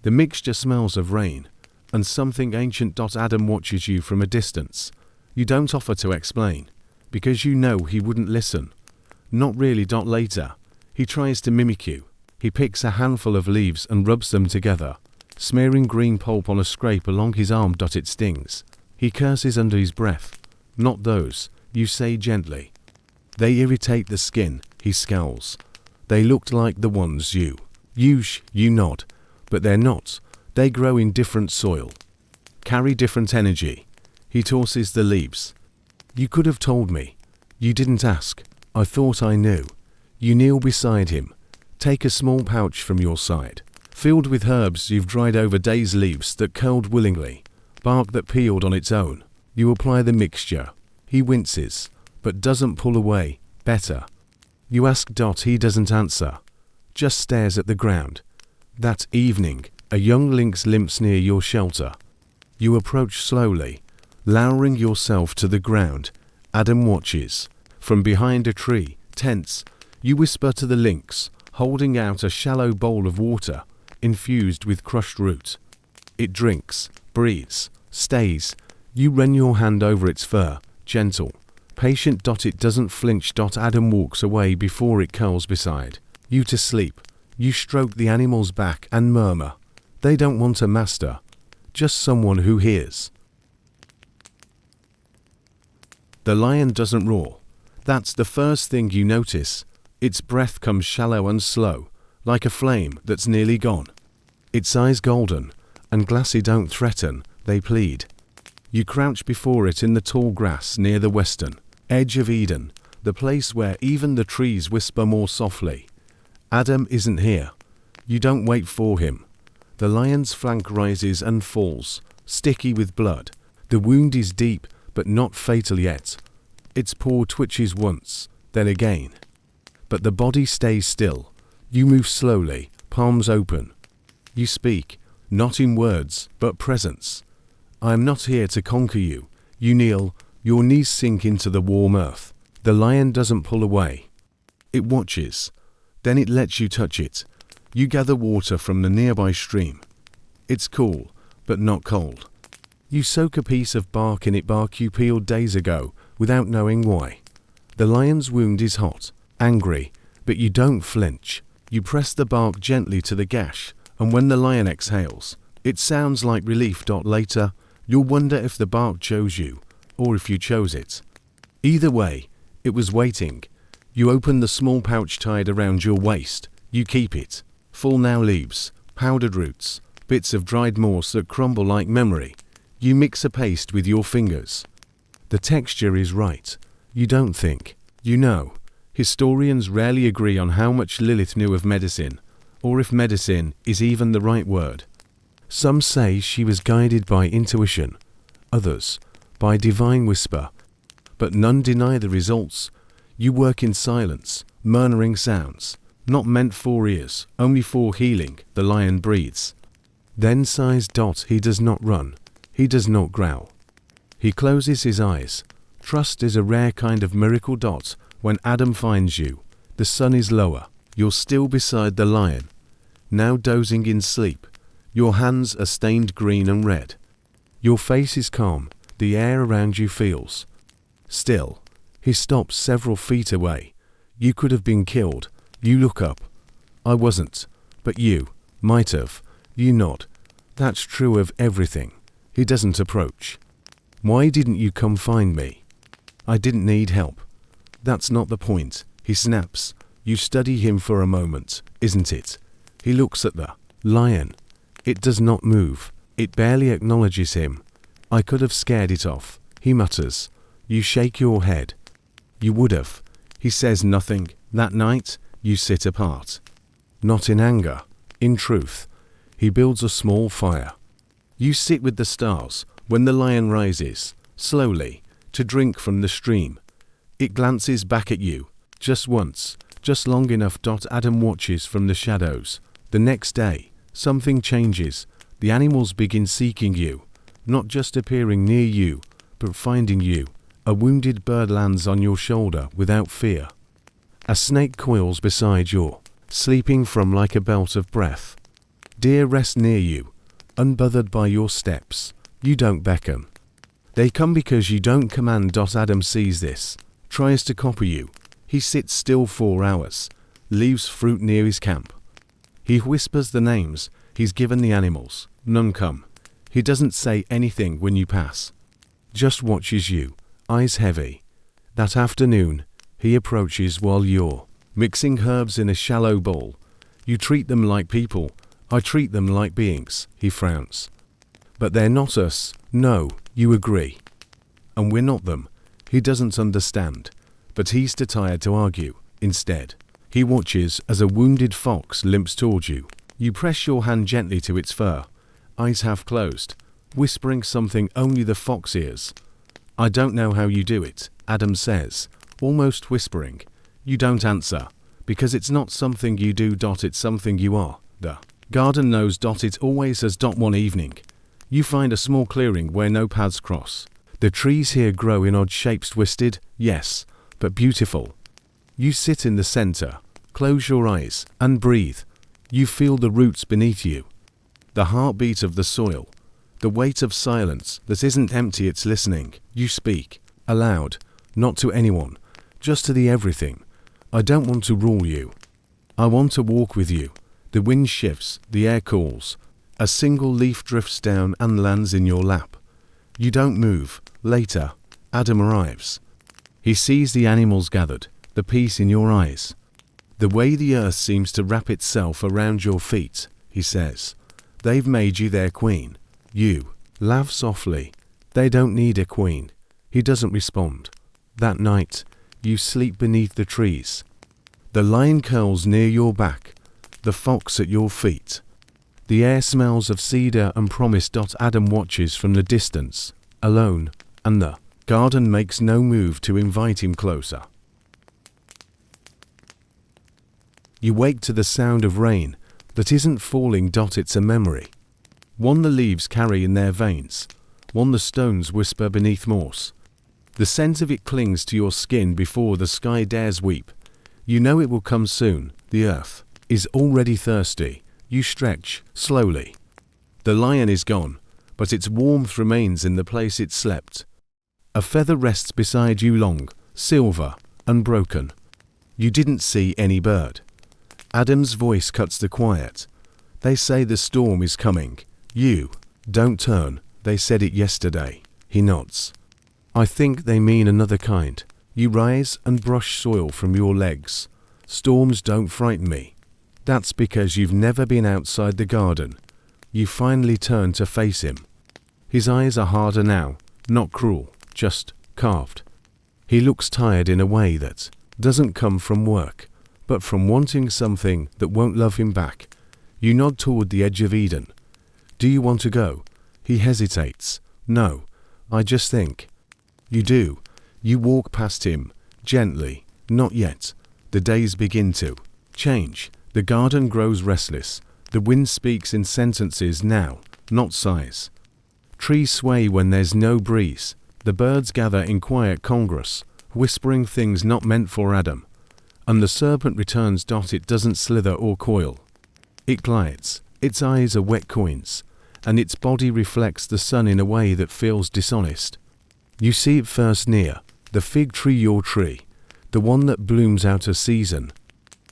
The mixture smells of rain and something ancient. Adam watches you from a distance. You don't offer to explain, because you know he wouldn't listen. Not really. Later, he tries to mimic you. He picks a handful of leaves and rubs them together, smearing green pulp on a scrape along his arm. It stings. He curses under his breath. Not those, you say gently. They irritate the skin. He scowls. They looked like the ones you nod, but they're not. They grow in different soil, carry different energy. He tosses the leaves. You could have told me. You didn't ask. I thought I knew. You kneel beside him. Take a small pouch from your side, filled with herbs you've dried over days, leaves that curled willingly, bark that peeled on its own. You apply the mixture. He winces, but doesn't pull away. Better. You ask. He doesn't answer, just stares at the ground. That evening, a young lynx limps near your shelter. You approach slowly, lowering yourself to the ground. Adam watches. From behind a tree, tense, you whisper to the lynx, holding out a shallow bowl of water, infused with crushed root. It drinks, breathes, stays. You run your hand over its fur, gentle, patient. It doesn't flinch. Adam walks away before it curls beside you to sleep. You stroke the animal's back and murmur. They don't want a master, just someone who hears. The lion doesn't roar. That's the first thing you notice. Its breath comes shallow and slow, like a flame that's nearly gone. Its eyes golden and glassy. Don't threaten, they plead. You crouch before it in the tall grass near the western edge of Eden, the place where even the trees whisper more softly. Adam isn't here. You don't wait for him. The lion's flank rises and falls, sticky with blood. The wound is deep, but not fatal yet. Its paw twitches once, then again. But the body stays still. You move slowly, palms open. You speak, not in words, but presence. I am not here to conquer you. You kneel, your knees sink into the warm earth. The lion doesn't pull away. It watches. Then it lets you touch it. You gather water from the nearby stream. It's cool, but not cold. You soak a piece of bark in it, bark you peeled days ago, without knowing why. The lion's wound is hot, angry, but you don't flinch. You press the bark gently to the gash, and when the lion exhales, it sounds like relief. Later, you'll wonder if the bark chose you, or if you chose it. Either way, it was waiting. You open the small pouch tied around your waist. You keep it. Full now. Leaves, powdered roots, bits of dried moss that crumble like memory. You mix a paste with your fingers. The texture is right. You don't think. You know. Historians rarely agree on how much Lilith knew of medicine, or if medicine is even the right word. Some say she was guided by intuition, others by divine whisper, but none deny the results. You work in silence, murmuring sounds, not meant for ears, only for healing. The lion breathes, then sighs. He does not run, he does not growl. He closes his eyes. Trust is a rare kind of miracle. When Adam finds you, the sun is lower. You're still beside the lion, now dozing in sleep. Your hands are stained green and red. Your face is calm. The air around you feels still. He stops several feet away. You could have been killed. You look up. I wasn't, but you might have. You nod. That's true of everything. He doesn't approach. Why didn't you come find me? I didn't need help. That's not the point. He snaps. You study him for a moment, isn't it? He looks at the lion. It does not move. It barely acknowledges him. I could have scared it off, he mutters. You shake your head. You would have. He says nothing. That night, you sit apart. Not in anger, in truth. He builds a small fire. You sit with the stars when the lion rises, slowly, to drink from the stream. It glances back at you, just once, just long enough. Adam watches from the shadows, The next day, something changes. The animals begin seeking you, not just appearing near you, but finding you. A wounded bird lands on your shoulder without fear. A snake coils beside you, sleeping from like a belt of breath. Deer rest near you, unbothered by your steps. You don't beckon. They come because you don't command. Adam sees this, tries to copy you. He sits still 4 hours, leaves fruit near his camp. He whispers the names he's given the animals. None come. He doesn't say anything when you pass. Just watches you, eyes heavy. That afternoon, he approaches while you're mixing herbs in a shallow bowl. You treat them like people. I treat them like beings. He frowns. But they're not us. No, you agree. And we're not them. He doesn't understand. But he's too tired to argue. Instead, he watches as a wounded fox limps toward you. You press your hand gently to its fur, eyes half closed, whispering something only the fox hears. I don't know how you do it, Adam says, almost whispering. You don't answer, because it's not something you do. It's something you are. The garden knows. It always has. One evening, you find a small clearing where no paths cross. The trees here grow in odd shapes, twisted, yes, but beautiful. You sit in the center, close your eyes, and breathe. You feel the roots beneath you, the heartbeat of the soil, the weight of silence that isn't empty, it's listening. You speak, aloud, not to anyone, just to the everything. I don't want to rule you. I want to walk with you. The wind shifts, the air cools. A single leaf drifts down and lands in your lap. You don't move. Later, Adam arrives. He sees the animals gathered, the peace in your eyes. The way the earth seems to wrap itself around your feet, he says. They've made you their queen. You laugh softly. They don't need a queen. He doesn't respond. That night, you sleep beneath the trees. The lion curls near your back, the fox at your feet. The air smells of cedar and promise. Adam watches from the distance, alone, and the garden makes no move to invite him closer. You wake to the sound of rain that isn't falling. It's a memory. One the leaves carry in their veins, one the stones whisper beneath moss. The scent of it clings to your skin before the sky dares weep. You know it will come soon. The earth is already thirsty. You stretch, slowly. The lion is gone, but its warmth remains in the place it slept. A feather rests beside you, long, silver, unbroken. You didn't see any bird. Adam's voice cuts the quiet. They say the storm is coming. You don't turn. They said it yesterday. He nods. I think they mean another kind. You rise and brush soil from your legs. Storms don't frighten me. That's because you've never been outside the garden. You finally turn to face him. His eyes are harder now, not cruel, just carved. He looks tired in a way that doesn't come from work, but from wanting something that won't love him back. You nod toward the edge of Eden. Do you want to go? He hesitates. No, I just think. You do. You walk past him, gently. Not yet. The days begin to change. The garden grows restless. The wind speaks in sentences now, not sighs. Trees sway when there's no breeze. The birds gather in quiet congress, whispering things not meant for Adam. And the serpent returns. It doesn't slither or coil. It glides. Its eyes are wet coins, and its body reflects the sun in a way that feels dishonest. You see it first near the fig tree, your tree, the one that blooms out of season,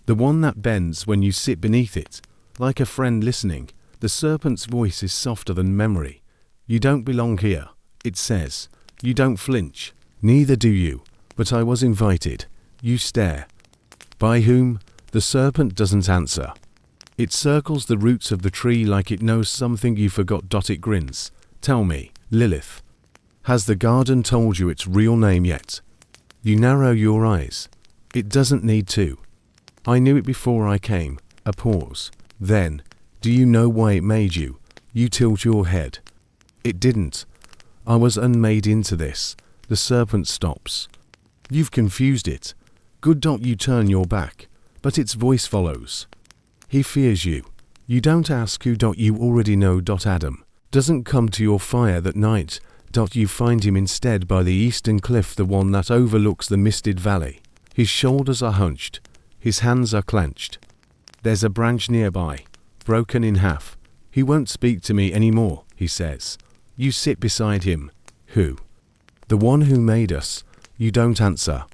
the one that bends when you sit beneath it, like a friend listening. The serpent's voice is softer than memory. You don't belong here, it says. You don't flinch. Neither do you. But I was invited. You stare. By whom? The serpent doesn't answer. It circles the roots of the tree like it knows something you forgot. It grins. Tell me, Lilith. Has the garden told you its real name yet? You narrow your eyes. It doesn't need to. I knew it before I came. A pause. Then, do you know why it made you? You tilt your head. It didn't. I was unmade into this. The serpent stops. You've confused it. Good. You turn your back, but its voice follows. He fears you. You don't ask who. You already know. Adam doesn't come to your fire that night. You find him instead by the eastern cliff, the one that overlooks the misted valley. His shoulders are hunched. His hands are clenched. There's a branch nearby, broken in half. He won't speak to me anymore, he says. You sit beside him. Who? The one who made us. You don't answer.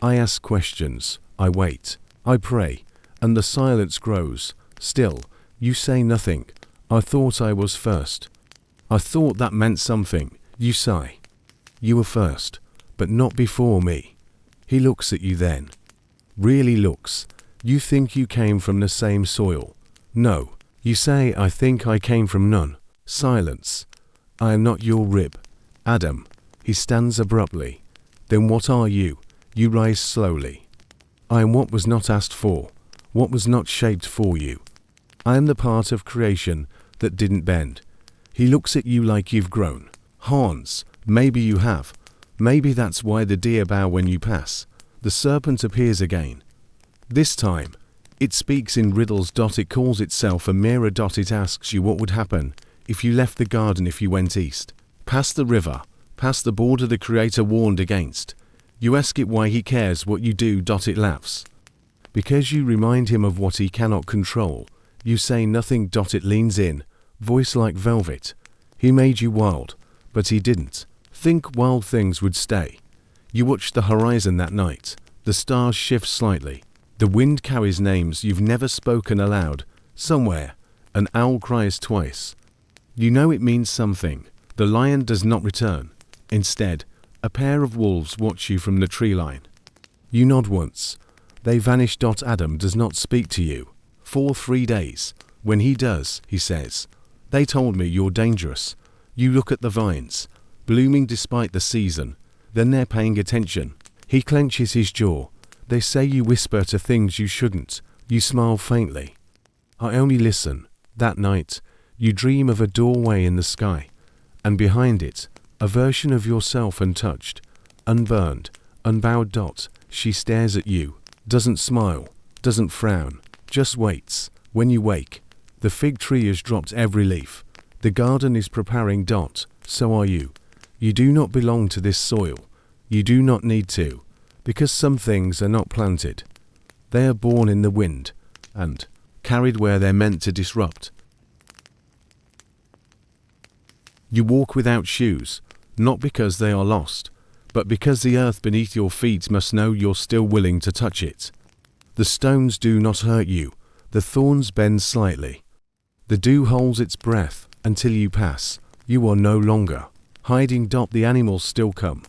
I ask questions. I wait. I pray. And the silence grows. Still, you say nothing. I thought I was first. I thought that meant something. You sigh. You were first, but not before me. He looks at you then. Really looks. You think you came from the same soil. No. You say, I think I came from none. Silence. I am not your rib. Adam. He stands abruptly. Then what are you? You rise slowly. I am what was not asked for, what was not shaped for you. I am the part of creation that didn't bend. He looks at you like you've grown. Horns. Maybe you have. Maybe that's why the deer bow when you pass. The serpent appears again. This time, it speaks in riddles. It calls itself a mirror. It asks you what would happen if you left the garden, if you went east, past the river, past the border the Creator warned against. You ask it why he cares what you do. It laughs. Because you remind him of what he cannot control. You say nothing. It leans in, voice like velvet. He made you wild, but he didn't think wild things would stay. You watch the horizon that night. The stars shift slightly. The wind carries names you've never spoken aloud. Somewhere, an owl cries twice. You know it means something. The lion does not return. Instead, a pair of wolves watch you from the tree line. You nod once. They vanish. Adam does not speak to you for 3 days. When he does, he says, they told me you're dangerous. You look at the vines, blooming despite the season. Then they're paying attention. He clenches his jaw. They say you whisper to things you shouldn't. You smile faintly. I only listen. That night, you dream of a doorway in the sky, and behind it, a version of yourself untouched, unburned, unbowed. She stares at you, doesn't smile, doesn't frown, just waits. When you wake, the fig tree has dropped every leaf. The garden is preparing. So are you. You do not belong to this soil. You do not need to, because some things are not planted. They are born in the wind, and carried where they're meant to disrupt. You walk without shoes, not because they are lost, but because the earth beneath your feet must know you're still willing to touch it. The stones do not hurt you. The thorns bend slightly. The dew holds its breath until you pass. You are no longer hiding. The animals still come,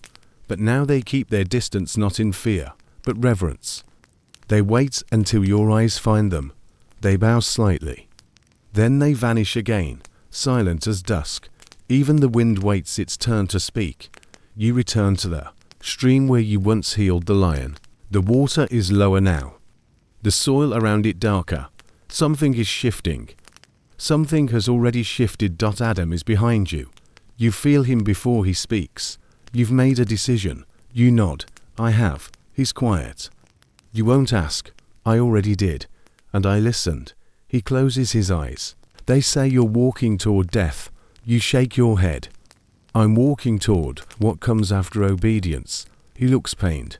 but now they keep their distance, not in fear, but reverence. They wait until your eyes find them. They bow slightly. Then they vanish again, silent as dusk. Even the wind waits its turn to speak. You return to the stream where you once healed the lion. The water is lower now. The soil around it darker. Something is shifting. Something has already shifted. Adam is behind you. You feel him before he speaks. You've made a decision. You nod. I have. He's quiet. You won't ask. I already did. And I listened. He closes his eyes. They say you're walking toward death. You shake your head. I'm walking toward what comes after obedience. He looks pained.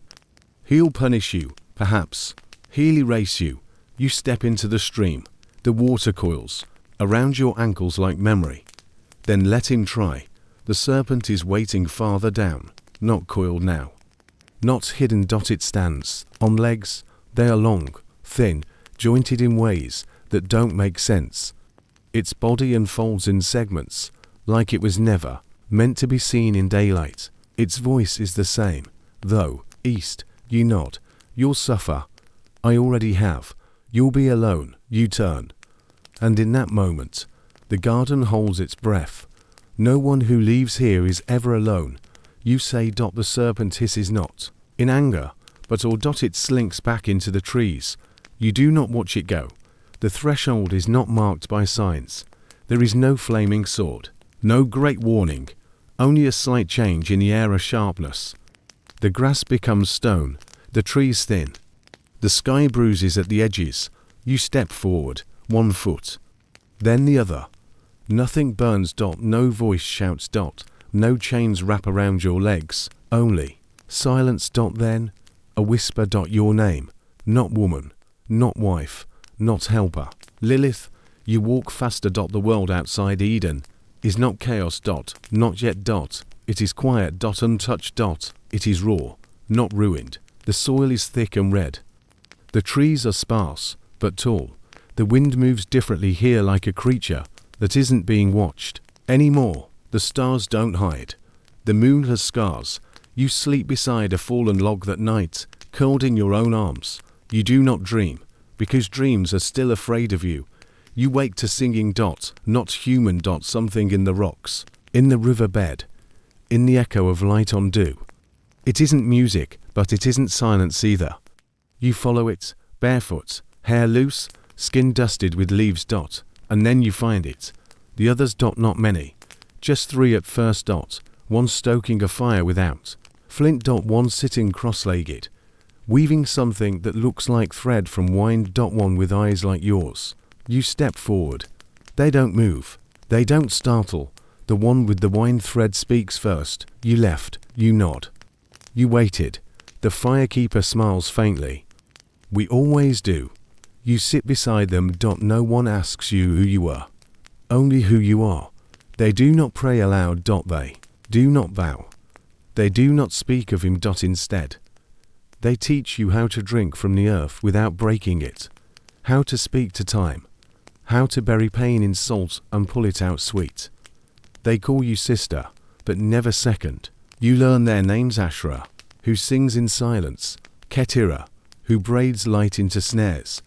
He'll punish you, perhaps. He'll erase you. You step into the stream. The water coils around your ankles like memory. Then let him try. The serpent is waiting farther down, not coiled now. Not hidden. It stands on legs. They are long, thin, jointed in ways that don't make sense. Its body unfolds in segments, like it was never meant to be seen in daylight. Its voice is the same, though. East. You nod. You'll suffer. I already have. You'll be alone. You turn. And in that moment, the garden holds its breath. No one who leaves here is ever alone. You say. The serpent hisses not in anger, but it slinks back into the trees. You do not watch it go. The threshold is not marked by signs. There is no flaming sword, no great warning, only a slight change in the air, a sharpness. The grass becomes stone, the trees thin. The sky bruises at the edges. You step forward, 1 foot. then the other. Nothing burns. No voice shouts. No chains wrap around your legs. Only silence. Then a whisper. Your name. Not woman, not wife, not helper. Lilith, you walk faster. The world outside Eden is not chaos. Not yet. It is quiet. Untouched. It is raw, not ruined. The soil is thick and red. The trees are sparse, but tall. The wind moves differently here, like a creature that isn't being watched anymore. The stars don't hide. The moon has scars. You sleep beside a fallen log that night, curled in your own arms. You do not dream, because dreams are still afraid of you. You wake to singing. Not human. Something in the rocks, in the riverbed, in the echo of light on dew. It isn't music, but it isn't silence either. You follow it, barefoot, hair loose, skin dusted with leaves. And then you find it. The others. Not many. Just 3 at first. One stoking a fire without flint. One sitting cross-legged, weaving something that looks like thread from wind. One with eyes like yours. You step forward. They don't move. They don't startle. The one with the wind thread speaks first. You left. You nod. You waited. The firekeeper smiles faintly. We always do. You sit beside them. No one asks you who you are. Only who you are. They do not pray aloud. They do not bow. They do not speak of him. Instead, they teach you how to drink from the earth without breaking it, how to speak to time, how to bury pain in salt and pull it out sweet. They call you sister, but never second. You learn their names. Ashra, who sings in silence, Ketira, who braids light into snares,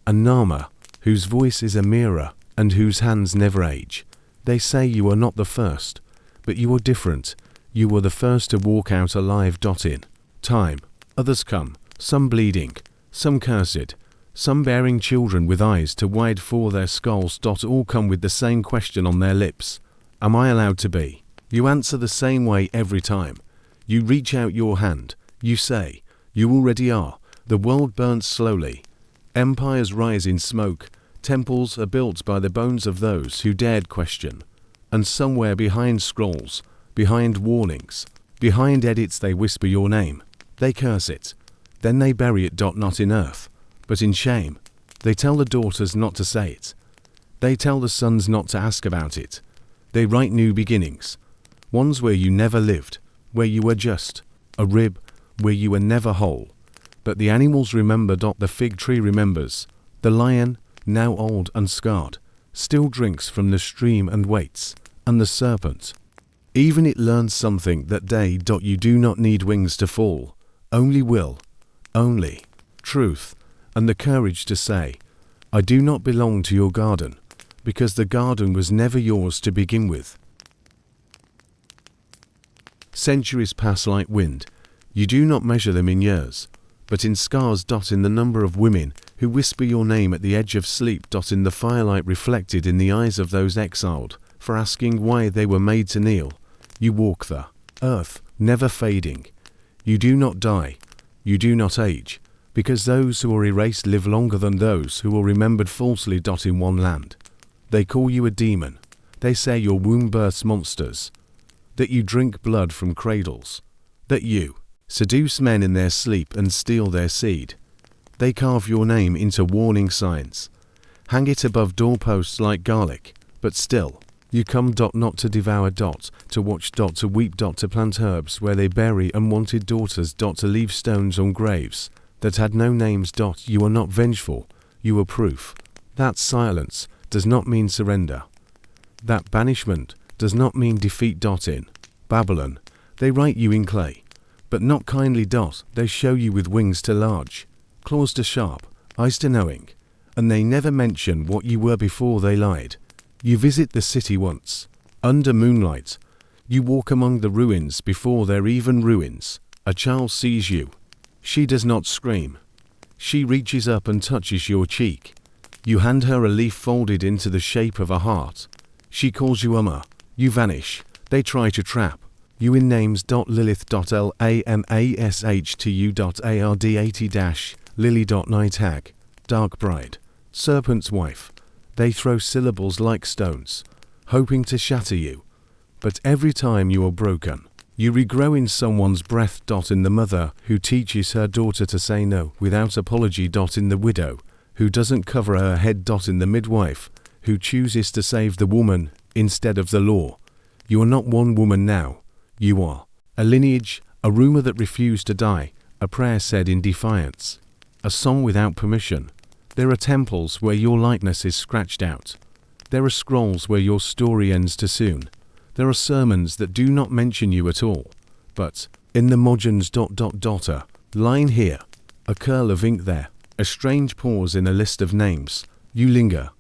and Nama, whose voice is a mirror and whose hands never age. They say you are not the first, but you are different. You were the first to walk out alive. In time, others come, some bleeding, some cursed, some bearing children with eyes too wide for their skulls. All come with the same question on their lips. Am I allowed to be? You answer the same way every time. You reach out your hand. You say, you already are. The world burns slowly. Empires rise in smoke. Temples are built by the bones of those who dared question. And somewhere behind scrolls, behind warnings, behind edits, they whisper your name. They curse it. Then they bury it. Not in earth, but in shame. They tell the daughters not to say it. They tell the sons not to ask about it. They write new beginnings. Ones where you never lived, where you were just a rib, where you were never whole. But the animals remember. The fig tree remembers. The lion, now old and scarred, still drinks from the stream and waits. And the serpent, even it learns something that day. You do not need wings to fall. Only will, only truth, and the courage to say, I do not belong to your garden, because the garden was never yours to begin with. Centuries pass like wind. You do not measure them in years, but in scars. In the number of women who whisper your name at the edge of sleep. In the firelight reflected in the eyes of those exiled for asking why they were made to kneel. You walk the earth, never fading. You do not die. You do not age, because those who are erased live longer than those who are remembered falsely. In one land, they call you a demon. They say your womb births monsters, that you drink blood from cradles, that you seduce men in their sleep and steal their seed. They carve your name into warning signs, hang it above doorposts like garlic, but still, you come. Not to devour. To watch. To weep. To plant herbs where they bury unwanted daughters. To leave stones on graves that had no names. You are not vengeful. You are proof. That silence does not mean surrender. That banishment does not mean defeat. In Babylon, they write you in clay, but not kindly. They show you with wings too large, claws too sharp, eyes too knowing, and they never mention what you were before they lied. You visit the city once, under moonlight. You walk among the ruins before they're even ruins. A child sees you. She does not scream. She reaches up and touches your cheek. You hand her a leaf folded into the shape of a heart. She calls you Amma. You vanish. They try to trap you in names. Lilith. Lamashtu.ard80- Lily. Night hag, dark bride, serpent's wife, They throw syllables like stones, hoping to shatter you. But every time you are broken, you regrow in someone's breath. In the mother who teaches her daughter to say no without apology. In the widow who doesn't cover her head. In the midwife who chooses to save the woman instead of the law. You are not one woman now. You are a lineage, a rumor that refused to die, a prayer said in defiance, a song without permission. There are temples where your likeness is scratched out. There are scrolls where your story ends too soon. There are sermons that do not mention you at all. But in the margins. A line here, a curl of ink there, a strange pause in a list of names. You linger.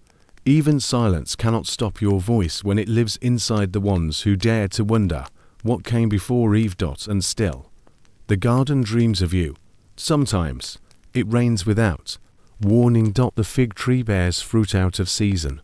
Even silence cannot stop your voice when it lives inside the ones who dare to wonder what came before Eve. And still, the garden dreams of you. Sometimes it rains without warning. The fig tree bears fruit out of season.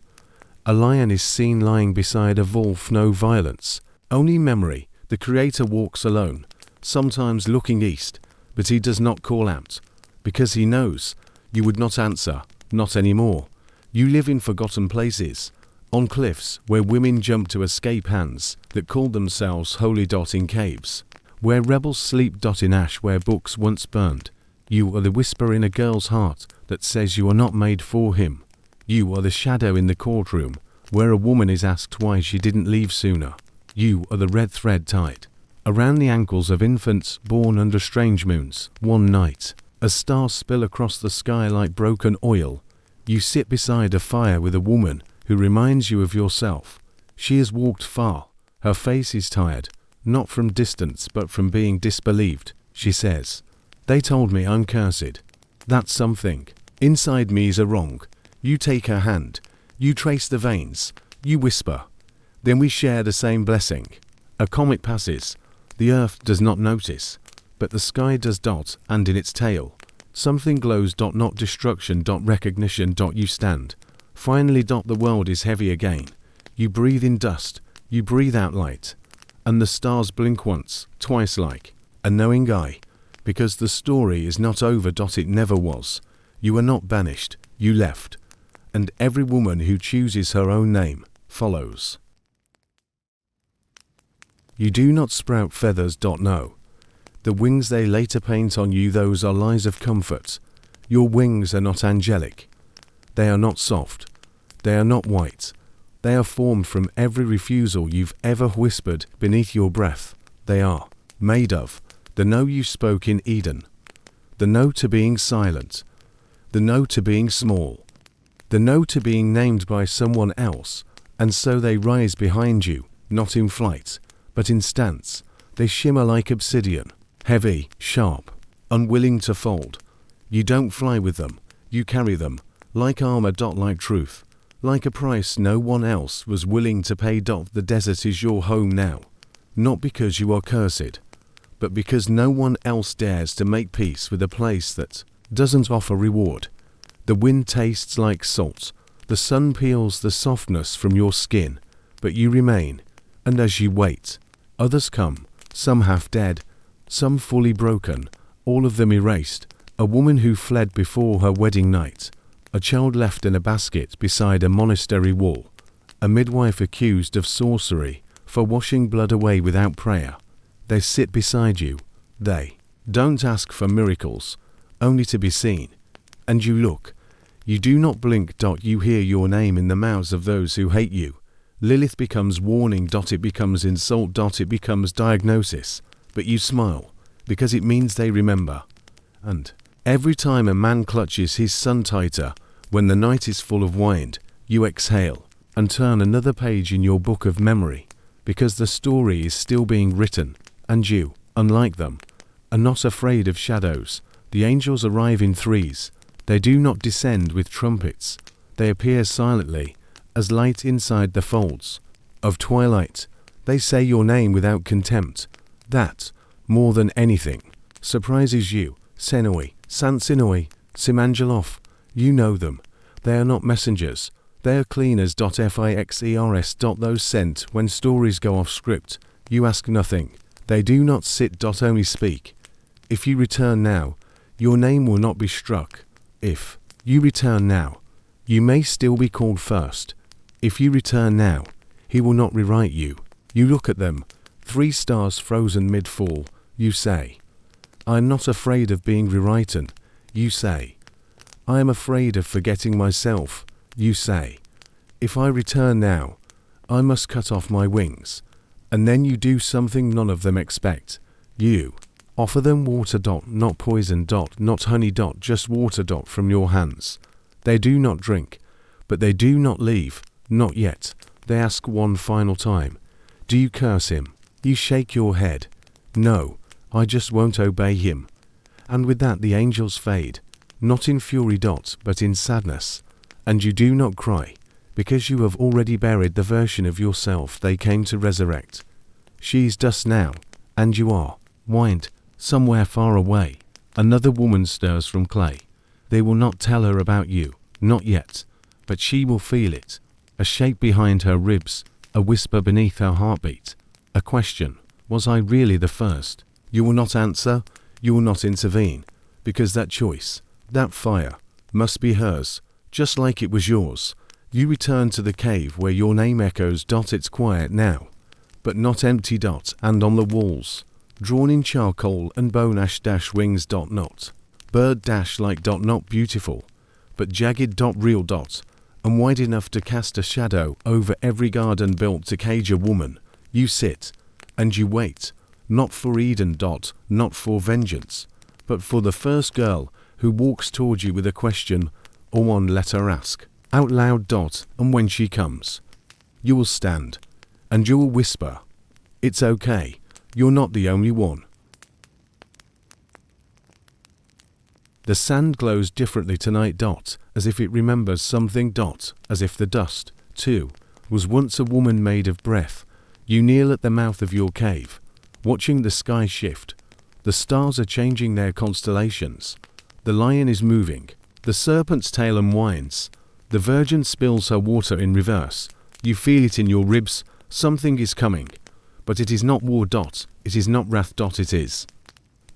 A lion is seen lying beside a wolf. No violence, only memory. The Creator walks alone, sometimes looking east, but he does not call out, because he knows you would not answer, not anymore. You live in forgotten places, on cliffs where women jump to escape hands that called themselves holy. In caves where rebels sleep. In ash where books once burned. You are the whisper in a girl's heart that says you are not made for him. You are the shadow in the courtroom where a woman is asked why she didn't leave sooner. You are the red thread tied around the ankles of infants born under strange moons. One night, as stars spill across the sky like broken oil, you sit beside a fire with a woman who reminds you of yourself. She has walked far. Her face is tired, not from distance but from being disbelieved. She says, "They told me I'm cursed. That's something. Inside me is a wrong." You take her hand. You trace the veins. You whisper. Then we share the same blessing. A comet passes. The earth does not notice, but the sky does. And in its tail, something glows. Not destruction. Recognition. You stand. Finally. The world is heavy again. You breathe in dust. You breathe out light. And the stars blink once, twice like a knowing eye. Because the story is not over. It never was. You are not banished. You left. And every woman who chooses her own name follows. You do not sprout feathers. No. The wings they later paint on you, those are lies of comfort. Your wings are not angelic. They are not soft. They are not white. They are formed from every refusal you've ever whispered beneath your breath. They are made of the no you spoke in Eden. The no to being silent. The no to being small. The no to being named by someone else, and so they rise behind you, not in flight, but in stance. They shimmer like obsidian, heavy, sharp, unwilling to fold. You don't fly with them, you carry them, like armor. Like truth, like a price no one else was willing to pay. The desert is your home now, not because you are cursed, but because no one else dares to make peace with a place that doesn't offer reward. The wind tastes like salt. The sun peels the softness from your skin, but you remain. And as you wait, others come, some half dead, some fully broken, all of them erased. A woman who fled before her wedding night. A child left in a basket beside a monastery wall. A midwife accused of sorcery for washing blood away without prayer. They sit beside you. They don't ask for miracles, only to be seen. And you look. You do not blink. You hear your name in the mouths of those who hate you. Lilith becomes warning. It becomes insult. It becomes diagnosis. But you smile, because it means they remember. And every time a man clutches his son tighter, when the night is full of wind, you exhale and turn another page in your book of memory, because the story is still being written, and you, unlike them, are not afraid of shadows. The angels arrive in threes. They do not descend with trumpets. They appear silently, as light inside the folds of twilight. They say your name without contempt. That, more than anything, surprises you. Senoi, Sansinoi, Simangeloff. You know them. They are not messengers. They are cleaners. Fixers. Those sent when stories go off script. You ask nothing. They do not sit. Only speak. If you return now, your name will not be struck. If you return now, You may still be called first. If you return now, he will not rewrite you. You look at them, 3 stars frozen mid-fall. You say, I am not afraid of being rewritten. You say, I am afraid of forgetting myself. You say, if I return now, I must cut off my wings. And then you do something none of them expect. You offer them water. Not poison. Not honey. Just water. From your hands. They do not drink, but they do not leave. Not yet. They ask one final time. Do you curse him? You shake your head. No, I just won't obey him. And with that the angels fade, not in fury. But in sadness. And you do not cry, because you have already buried the version of yourself they came to resurrect. She's dust now, and you are wind somewhere far away. Another woman stirs from clay. They will not tell her about you, not yet, but she will feel it. A shape behind her ribs, a whisper beneath her heartbeat. A question, was I really the first? You will not answer, you will not intervene, because that choice, that fire, must be hers, just like it was yours. You return to the cave where your name echoes. It's quiet now, but not empty. And on the walls, drawn in charcoal and bone ash. Wings. Not bird. Like. Not beautiful, but jagged. Real. And wide enough to cast a shadow over every garden built to cage a woman. You sit, and you wait, not for Eden. Not for vengeance, but for the first girl who walks toward you with a question, or one let her ask out loud. And when she comes, you will stand, and you will whisper, it's okay, you're not the only one. The sand glows differently tonight. As if it remembers something. As if the dust, too, was once a woman made of breath. You kneel at the mouth of your cave, watching the sky shift. The stars are changing their constellations. The lion is moving, the serpent's tail unwinds. The virgin spills her water in reverse. You feel it in your ribs. Something is coming. But it is not war. It is not wrath. It is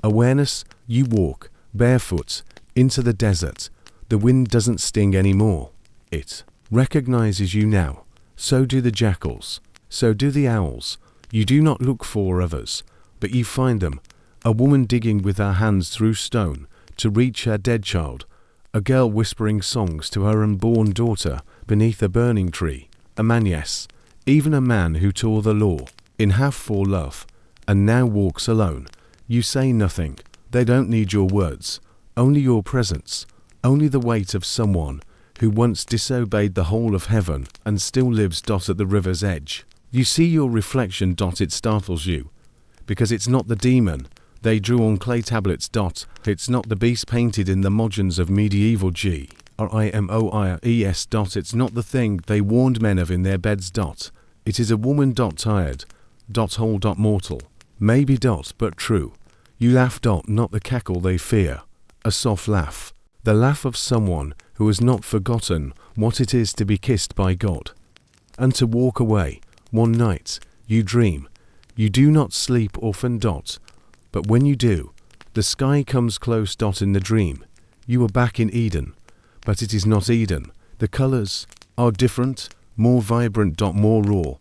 awareness. You walk, barefoot, into the desert. The wind doesn't sting anymore. It recognizes you now. So do the jackals. So do the owls. You do not look for others, but you find them. A woman digging with her hands through stone to reach her dead child. A girl whispering songs to her unborn daughter beneath a burning tree. A man, yes, even a man who tore the law in half for love, and now walks alone. You say nothing. They don't need your words, only your presence, only the weight of someone who once disobeyed the whole of heaven and still lives. At the river's edge. You see your reflection. It startles you, because it's not the demon they drew on clay tablets. It's not the beast painted in the margins of medieval GRIMOIRES. It's not the thing they warned men of in their beds. It is a woman. Tired. Whole. Mortal. Maybe. But true. You laugh. Not the cackle they fear. A soft laugh. The laugh of someone who has not forgotten what it is to be kissed by God. And to walk away. One night, you dream. You do not sleep often. But when you do, the sky comes close. In the dream, you are back in Eden. But it is not Eden. The colors are different, more vibrant. More raw.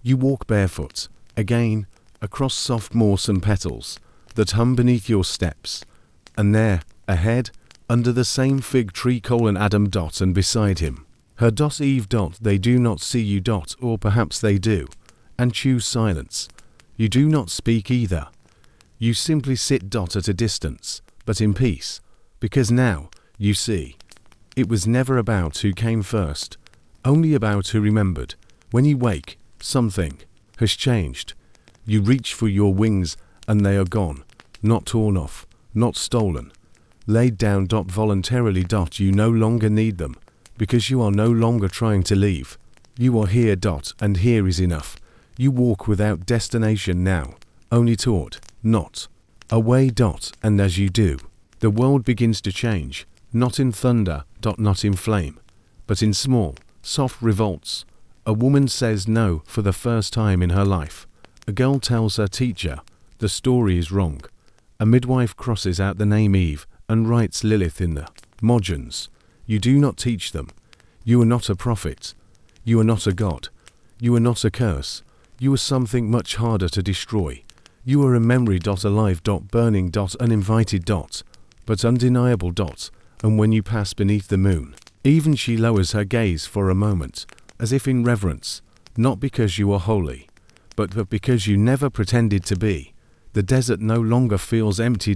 You walk barefoot, again, across soft moss and petals that hum beneath your steps. And there, ahead, under the same fig tree, Adam. And beside him, her. Eve. They do not see you. Or perhaps they do, and choose silence. You do not speak either. You simply sit. At a distance, but in peace, because now, you see, it was never about who came first, only about who remembered. When you wake, something has changed. You reach for your wings, and they are gone, not torn off, not stolen, laid down. Voluntarily. You no longer need them, because you are no longer trying to leave. You are here. And here is enough. You walk without destination now, only toward, not away. And as you do, the world begins to change, not in thunder. Not in flame, but in small, soft revolts. A woman says no for the first time in her life. A girl tells her teacher the story is wrong. A midwife crosses out the name Eve and writes Lilith in the margins. You do not teach them. You are not a prophet. You are not a god. You are not a curse. You are something much harder to destroy. You are a memory, alive, burning, uninvited, but undeniable, and when you pass beneath the moon, even she lowers her gaze for a moment, as if in reverence, not because you are holy, but because you never pretended to be. The desert no longer feels empty,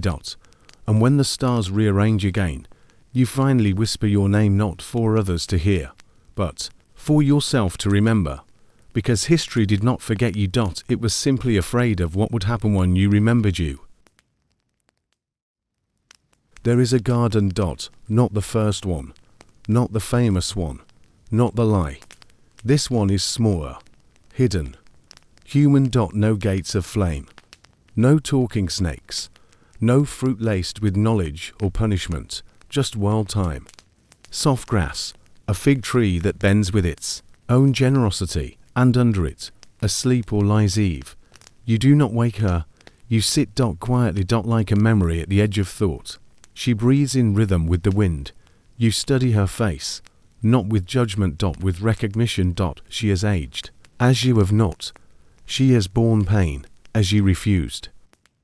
and when the stars rearrange again, you finally whisper your name, not for others to hear, but for yourself to remember. Because history did not forget you. It was simply afraid of what would happen when you remembered you. There is a garden, not the first one, not the famous one, not the lie. This one is smaller, hidden, human. No gates of flame, no talking snakes, no fruit laced with knowledge or punishment, just wild time. Soft grass, a fig tree that bends with its own generosity, and under it, asleep or lies Eve. You do not wake her, you sit quietly like a memory at the edge of thought. She breathes in rhythm with the wind. You study her face, not with judgment, with recognition. She has aged, as you have not. She has borne pain, as you refused.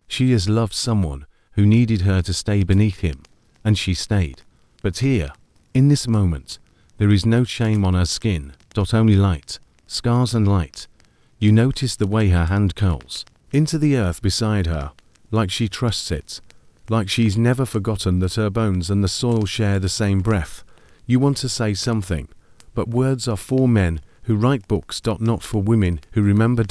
She has loved someone who needed her to stay beneath him, and she stayed. But here, in this moment, there is no shame on her skin, only light, scars and light. You notice the way her hand curls into the earth beside her, like she trusts it, like she's never forgotten that her bones and the soil share the same breath. You want to say something, but words are for men who write books, not for women who remember.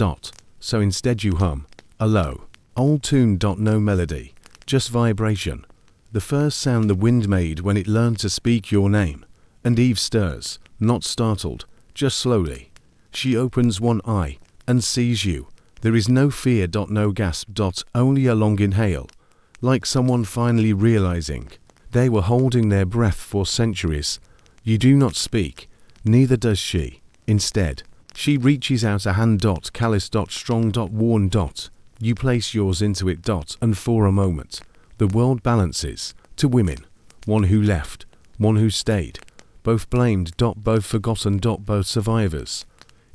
So instead you hum a low, old tune. No melody, just vibration. The first sound the wind made when it learned to speak your name. And Eve stirs, not startled, just slowly. She opens one eye and sees you. There is no fear. No gasp. Only a long inhale, like someone finally realizing they were holding their breath for centuries. You do not speak, neither does she. Instead, she reaches out a hand. Callous. Strong. Worn. You place yours into it. And for a moment, the world balances to women. One who left, one who stayed. Both blamed. Both forgotten. Both survivors.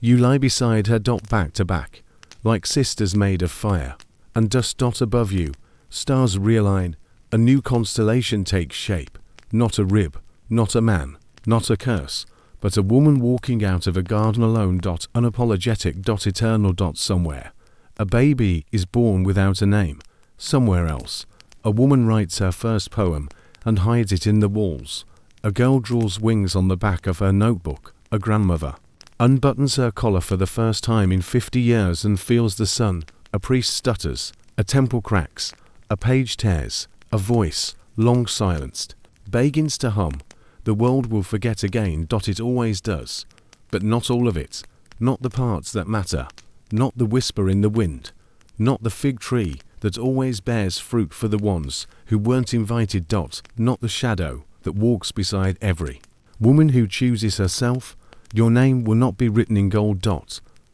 You lie beside her. Back to back, like sisters made of fire and dust. Above you, stars realign. A new constellation takes shape. Not a rib, not a man, not a curse, but a woman walking out of a garden alone. Unapologetic. Eternal. Somewhere, a baby is born without a name. Somewhere else, a woman writes her first poem and hides it in the walls. A girl draws wings on the back of her notebook. A grandmother unbuttons her collar for the first time in 50 years and feels the sun. A priest stutters. A temple cracks. A page tears. A voice, long silenced, begins to hum. The world will forget again. It always does. But not all of it. Not the parts that matter. Not the whisper in the wind. Not the fig tree that always bears fruit for the ones who weren't invited. Not the shadow that walks beside every woman who chooses herself. Your name will not be written in gold.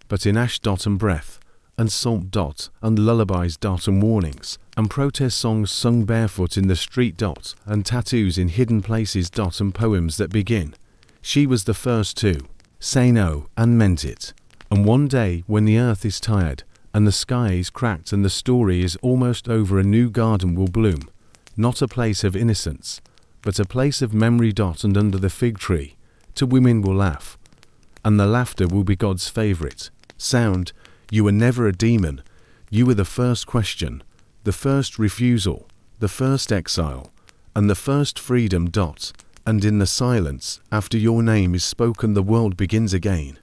But in ash. And breath. And salt. And lullabies. And warnings. And protest songs sung barefoot in the street. And tattoos in hidden places. And poems that begin. She was the first to say no and meant it. And one day when the earth is tired and the sky is cracked and the story is almost over, a new garden will bloom. Not a place of innocence, but a place of memory. And under the fig tree, two women will laugh. And the laughter will be God's favorite sound. You were never a demon. You were the first question, the first refusal, the first exile, and the first freedom. And in the silence, after your name is spoken, the world begins again.